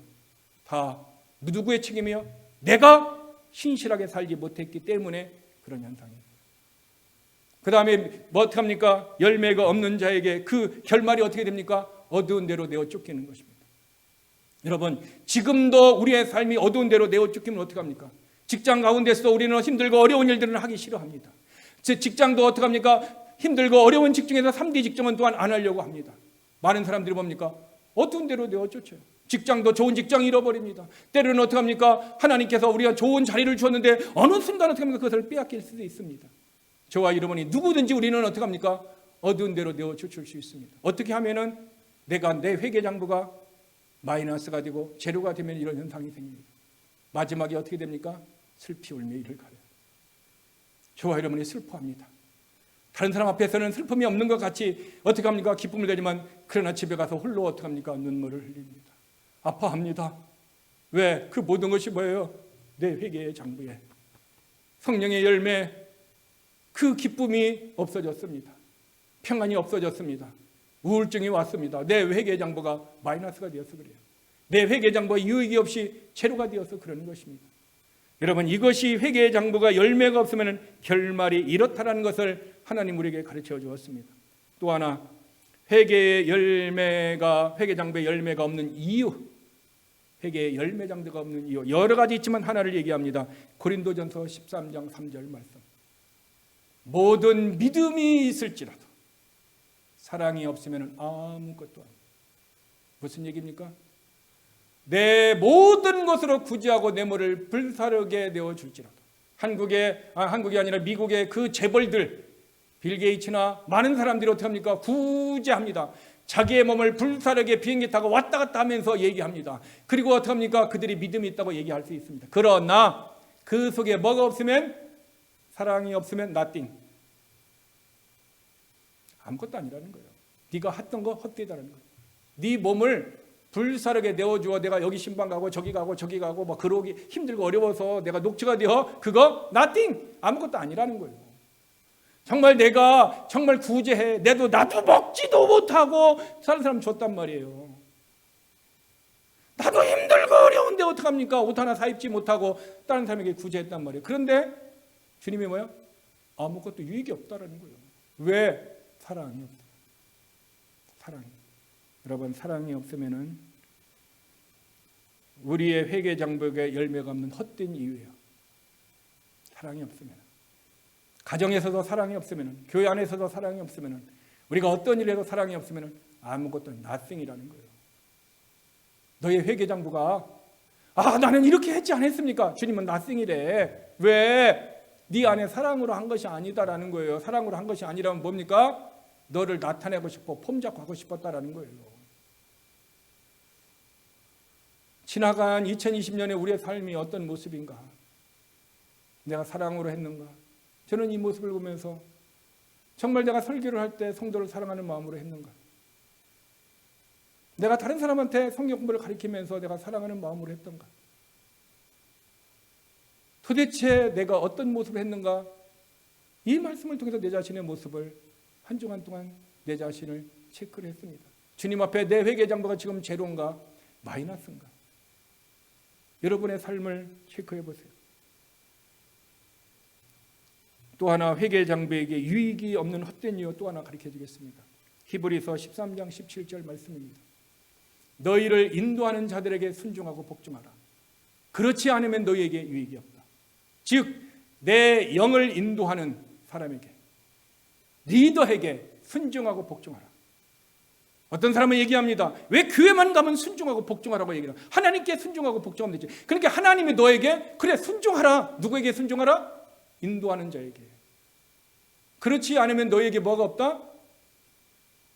다 누구의 책임이요? 내가 신실하게 살지 못했기 때문에 그런 현상이에요. 그 다음에 어떻게 합니까? 열매가 없는 자에게 그 결말이 어떻게 됩니까? 어두운 데로 내어 쫓기는 것입니다. 여러분, 지금도 우리의 삶이 어두운 데로 내어 쫓기면 어떻게 합니까? 직장 가운데서도 우리는 힘들고 어려운 일들은 하기 싫어합니다. 제 직장도 어떻게 합니까? 힘들고 어려운 직종에서 3D 직종은 또한 안 하려고 합니다. 많은 사람들이 뭡니까? 어두운 데로 내어 쫓아요. 직장도 좋은 직장 잃어버립니다. 때로는 어떻게 합니까? 하나님께서 우리가 좋은 자리를 주었는데 어느 순간 어떻게 합니까? 그것을 빼앗길 수도 있습니다. 저와 여러분이 누구든지 우리는 어떻게 합니까? 어두운 데로 내어 쫓을 수 있습니다. 어떻게 하면은 내가 내 회개 장부가 마이너스가 되고 제로가 되면 이런 현상이 생깁니다. 마지막에 어떻게 됩니까? 슬피 울며 이를 가려요. 저와 여러분이 슬퍼합니다. 다른 사람 앞에서는 슬픔이 없는 것 같이 어떻게 합니까? 기쁨을 내지만 그러나 집에 가서 홀로 어떻게 합니까? 눈물을 흘립니다. 아파합니다. 왜? 그 모든 것이 뭐예요? 내 회개의 장부에 성령의 열매, 그 기쁨이 없어졌습니다. 평안이 없어졌습니다. 우울증이 왔습니다. 내 회개의 장부가 마이너스가 되어서 그래요. 내 회개의 장부가 유익이 없이 제로가 되어서 그러는 것입니다. 여러분, 이것이 회개의 장부가 열매가 없으면 결말이 이렇다라는 것을 하나님 우리에게 가르쳐 주었습니다. 또 하나, 회개의 장부의 열매가 없는 이유, 회개의 열매 장부가 없는 이유, 여러 가지 있지만 하나를 얘기합니다. 고린도전서 13장 3절 말씀. 모든 믿음이 있을지라도 사랑이 없으면 아무것도 아니다. 무슨 얘기입니까? 내 모든 것으로 구제하고 내 몸을 불사르게 내어줄지라도, 한국이 아니라 미국의 그 재벌들, 빌 게이츠나 많은 사람들이 어떻게 합니까? 구제합니다. 자기의 몸을 불사르게 비행기 타고 왔다 갔다 하면서 얘기합니다. 그리고 어떻게 합니까? 그들이 믿음이 있다고 얘기할 수 있습니다. 그러나 그 속에 뭐가 없으면, 사랑이 없으면 nothing, 아무것도 아니라는 거예요. 네가 했던 거 헛되다라는 거예요. 네 몸을 불사르게 내어주어 내가 여기 신방 가고 저기 가고 저기 가고 뭐 그러기 힘들고 어려워서 내가 녹초가 되어, 그거 nothing, 아무것도 아니라는 거예요. 정말 내가 정말 구제해, 나도 먹지도 못하고 사는 사람 줬단 말이에요. 나도 힘들고 어려운데 어떡합니까? 옷 하나 사 입지 못하고 다른 사람에게 구제했단 말이에요. 그런데 주님이 뭐야? 아무것도 유익이 없다라는 거예요. 왜? 사랑이 없어요. 사랑이. 여러분, 사랑이 없으면은 우리의 회개 장벽에 열매가 없는 헛된 이유예요. 사랑이 없으면, 가정에서도 사랑이 없으면, 교회 안에서도 사랑이 없으면, 우리가 어떤 일에도 사랑이 없으면 아무것도 nothing이라는 거예요. 너의 회개 장부가 나는 이렇게 했지 않았습니까? 주님은 nothing이래. 왜? 네 안에 사랑으로 한 것이 아니다라는 거예요. 사랑으로 한 것이 아니라면 뭡니까? 너를 나타내고 싶고 폼잡고 하고 싶었다라는 거예요. 지나간 2020년에 우리의 삶이 어떤 모습인가? 내가 사랑으로 했는가? 저는 이 모습을 보면서 정말 내가 설교를 할 때 성도를 사랑하는 마음으로 했는가? 내가 다른 사람한테 성경 공부를 가르치면서 내가 사랑하는 마음으로 했던가? 도대체 내가 어떤 모습을 했는가? 이 말씀을 통해서 내 자신의 모습을 한 주간 동안 내 자신을 체크를 했습니다. 주님 앞에 내 회개 장부가 지금 제로인가 마이너스인가? 여러분의 삶을 체크해 보세요. 또 하나, 회개 장부에게 유익이 없는 헛된 이유 또 하나 가르쳐 주겠습니다. 히브리서 13장 17절 말씀입니다. 너희를 인도하는 자들에게 순종하고 복종하라. 그렇지 않으면 너희에게 유익이 없다. 즉, 내 영을 인도하는 사람에게, 리더에게 순종하고 복종하라. 어떤 사람은 얘기합니다. 왜 교회만 가면 순종하고 복종하라고 얘기해요? 하나님께 순종하고 복종하면 되지. 그러니까 하나님이 너에게 그래 순종하라. 누구에게 순종하라? 인도하는 자에게. 그렇지 않으면 너에게 뭐가 없다?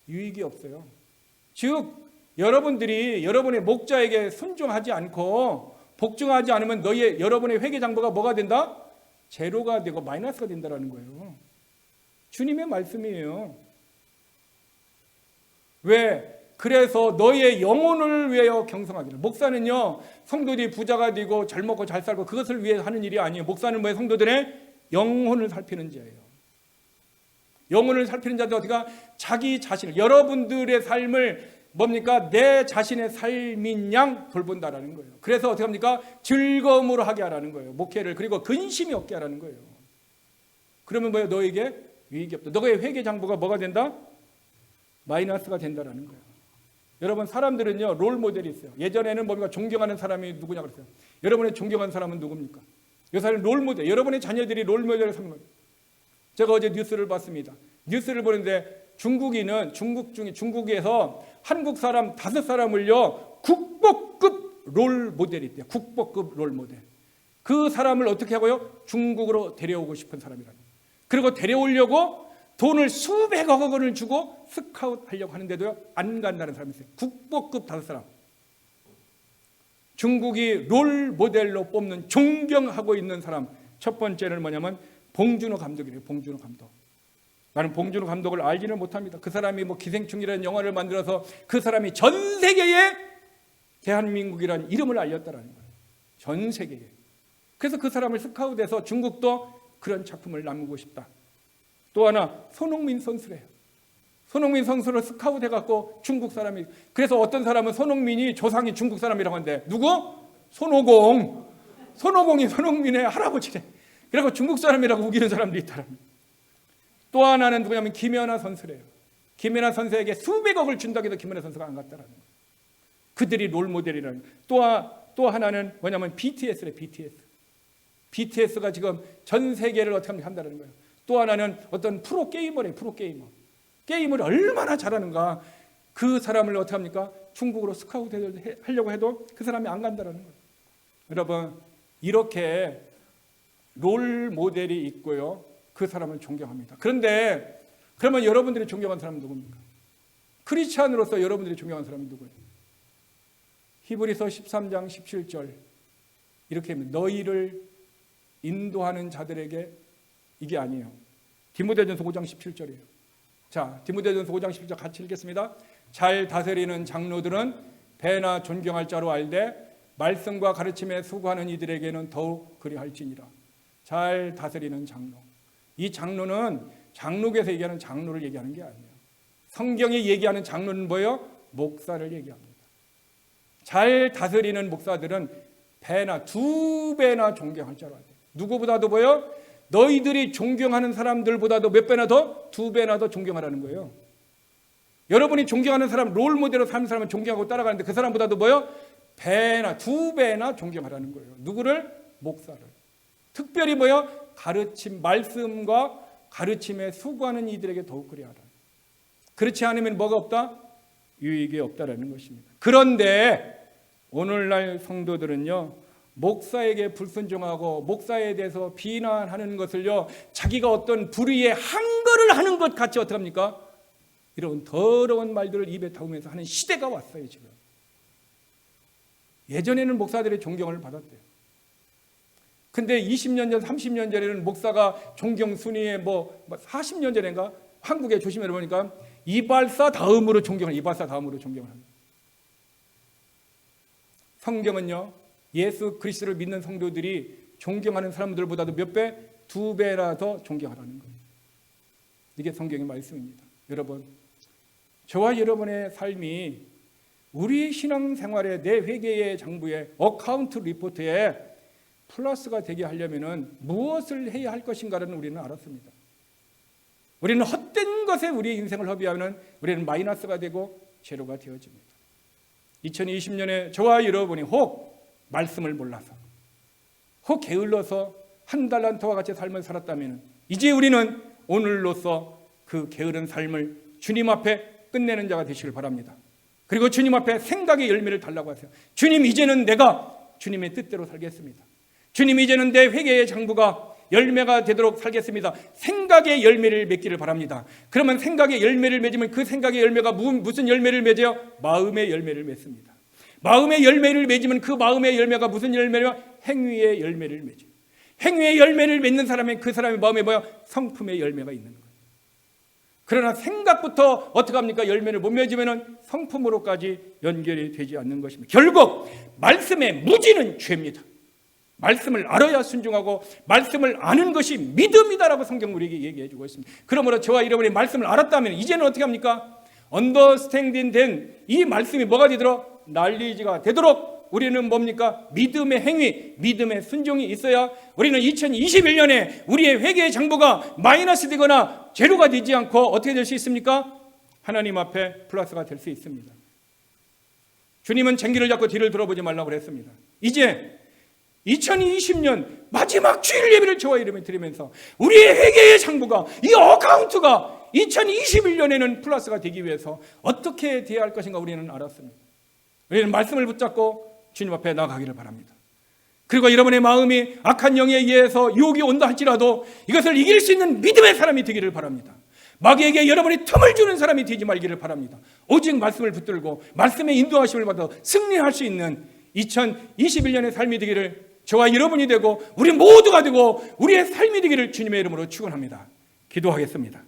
유익이 없어요. 즉, 여러분들이 여러분의 목자에게 순종하지 않고 복종하지 않으면 여러분의 회개 장부가 뭐가 된다? 제로가 되고 마이너스가 된다는 거예요. 주님의 말씀이에요. 왜? 그래서 너의 영혼을 위하여 경성하기를. 목사는요, 성도들이 부자가 되고 잘 먹고 잘 살고 그것을 위해 하는 일이 아니에요. 목사는 뭐예요? 성도들의 영혼을 살피는 자예요. 영혼을 살피는 자들 어디가? 자기 자신을, 여러분들의 삶을 뭡니까? 내 자신의 삶인 양 돌본다라는 거예요. 그래서 어떻게 합니까? 즐거움으로 하게 하라는 거예요. 목회를. 그리고 근심이 없게 하라는 거예요. 그러면 뭐예요? 너에게 유익이 없다. 너의 회개 장부가 뭐가 된다? 마이너스가 된다라는 거예요. 여러분, 사람들은요, 롤 모델이 있어요. 예전에는 뭡니까? 존경하는 사람이 누구냐 그랬어요. 여러분의 존경하는 사람은 누굽니까? 요새는 롤 모델, 여러분의 자녀들이 롤 모델을 삼는 거예요. 제가 어제 뉴스를 봤습니다. 뉴스를 보는데 중국에서 한국 사람 5사람을요, 국보급 롤 모델이 있대요. 국보급 롤 모델. 그 사람을 어떻게 하고요? 중국으로 데려오고 싶은 사람이라는 거예요. 그리고 데려오려고 돈을 수백억 원을 주고 스카웃 하려고 하는데도요, 안 간다는 사람이 있어요. 국보급 5사람. 중국이 롤 모델로 뽑는, 존경하고 있는 사람. 첫 번째는 뭐냐면 봉준호 감독이래요. 봉준호 감독. 나는 봉준호 감독을 알지는 못합니다. 그 사람이 뭐 기생충이라는 영화를 만들어서 그 사람이 전 세계에 대한민국이라는 이름을 알렸다라는 거예요. 전 세계에. 그래서 그 사람을 스카웃해서 중국도 그런 작품을 남기고 싶다. 또 하나 손흥민 선수래요. 손흥민 선수를 스카웃해갖고 중국 사람이, 그래서 어떤 사람은 손흥민이 조상이 중국 사람이라고 하는데 누구? 손오공. 손오공이 손흥민의 할아버지래. 그리고 중국 사람이라고 우기는 사람도 있다랍니다. 또 하나는 누구냐면 김연아 선수래요. 김연아 선수에게 수백억을 준다고 해도 김연아 선수가 안 갔다라는 거예요. 그들이 롤모델이라는 거예요. 또 하나는 뭐냐면 BTS래. BTS가 지금 전 세계를 어떻게 한다는 거예요. 또 하나는 어떤 프로게이머래. 게임을 얼마나 잘하는가. 그 사람을 어떻게 합니까? 중국으로 스카우트 하려고 해도 그 사람이 안 간다는 거예요. 여러분, 이렇게 롤 모델이 있고요. 그 사람을 존경합니다. 그런데 그러면 여러분들이 존경하는 사람은 누굽니까? 크리스찬으로서 여러분들이 존경하는 사람은 누구예요? 히브리서 13장 17절 이렇게 하면 너희를 인도하는 자들에게, 이게 아니에요. 디모데전서 5장 17절이에요. 자, 디모데전서 5장 17절 같이 읽겠습니다. 잘 다스리는 장로들은 배나 존경할 자로 알되 말씀과 가르침에 수고하는 이들에게는 더욱 그리할지니라. 잘 다스리는 장로. 이 장로는 장로교에서 얘기하는 장로를 얘기하는 게 아니에요. 성경이 얘기하는 장로는 뭐예요? 목사를 얘기합니다. 잘 다스리는 목사들은 배나 2배나 존경할 자로 알되, 누구보다도 뭐예요? 너희들이 존경하는 사람들보다도 몇 배나 더? 2배나 더 존경하라는 거예요. 여러분이 존경하는 사람, 롤 모델로 사는 사람은 존경하고 따라가는데 그 사람보다도 뭐예요? 배나 2배나 존경하라는 거예요. 누구를? 목사를. 특별히 뭐예요? 가르침, 말씀과 가르침에 수고하는 이들에게 더욱 그리하라. 그렇지 않으면 뭐가 없다? 유익이 없다라는 것입니다. 그런데 오늘날 성도들은요, 목사에게 불순종하고 목사에 대해서 비난하는 것을요, 자기가 어떤 불의의 한거를 하는 것 같이 어떻게 합니까? 이런 더러운 말들을 입에 담으면서 하는 시대가 왔어요. 지금 예전에는 목사들의 존경을 받았대요. 근데 20년 전, 30년 전에는 목사가 존경 순위에 40년 전인가 한국에 조심해 보니까 이발사 다음으로 존경을 합니다. 성경은요, 예수 그리스도를 믿는 성도들이 존경하는 사람들보다도 몇 배? 2배나 더 존경하라는 거예요. 이게 성경의 말씀입니다. 여러분, 저와 여러분의 삶이 우리 신앙생활의 내 회개의 장부의 어카운트 리포트에 플러스가 되게 하려면 무엇을 해야 할 것인가를 우리는 알았습니다. 우리는 헛된 것에 우리의 인생을 허비하면 우리는 마이너스가 되고 제로가 되어집니다. 2020년에 저와 여러분이 혹 말씀을 몰라서, 혹 게을러서 한 달란트와 같이 삶을 살았다면 이제 우리는 오늘로서 그 게으른 삶을 주님 앞에 끝내는 자가 되시길 바랍니다. 그리고 주님 앞에 생각의 열매를 달라고 하세요. 주님, 이제는 내가 주님의 뜻대로 살겠습니다. 주님, 이제는 내 회개의 장부가 열매가 되도록 살겠습니다. 생각의 열매를 맺기를 바랍니다. 그러면 생각의 열매를 맺으면 그 생각의 열매가 무슨 열매를 맺어요? 마음의 열매를 맺습니다. 마음의 열매를 맺으면 그 마음의 열매가 무슨 열매냐? 행위의 열매를 맺어요. 행위의 열매를 맺는 사람은 그 사람의 마음에 뭐야? 성품의 열매가 있는 거예요. 그러나 생각부터 어떻게 합니까? 열매를 못 맺으면 성품으로까지 연결이 되지 않는 것입니다. 결국 말씀의 무지는 죄입니다. 말씀을 알아야 순종하고 말씀을 아는 것이 믿음이다라고 성경 우리에게 얘기해 주고 있습니다. 그러므로 저와 여러분이 말씀을 알았다면 이제는 어떻게 합니까? 언더스탠딩 된 이 말씀이 뭐가 되도록? 날리지가 되도록 우리는 뭡니까? 믿음의 행위, 믿음의 순종이 있어야 우리는 2021년에 우리의 회개의 장부가 마이너스 되거나 제로가 되지 않고 어떻게 될 수 있습니까? 하나님 앞에 플러스가 될 수 있습니다. 주님은 쟁기를 잡고 뒤를 돌아보지 말라고 그랬습니다. 이제 2020년 마지막 주일 예배를 저와 이름에 드리면서 우리의 회개의 장부가, 이 어카운트가 2021년에는 플러스가 되기 위해서 어떻게 돼야 할 것인가 우리는 알았습니다. 우리는 말씀을 붙잡고 주님 앞에 나가기를 바랍니다. 그리고 여러분의 마음이 악한 영에 의해서 유혹이 온다 할지라도 이것을 이길 수 있는 믿음의 사람이 되기를 바랍니다. 마귀에게 여러분이 틈을 주는 사람이 되지 말기를 바랍니다. 오직 말씀을 붙들고 말씀의 인도하심을 받아 승리할 수 있는 2021년의 삶이 되기를 저와 여러분이 되고 우리 모두가 되고 우리의 삶이 되기를 주님의 이름으로 축원합니다. 기도하겠습니다.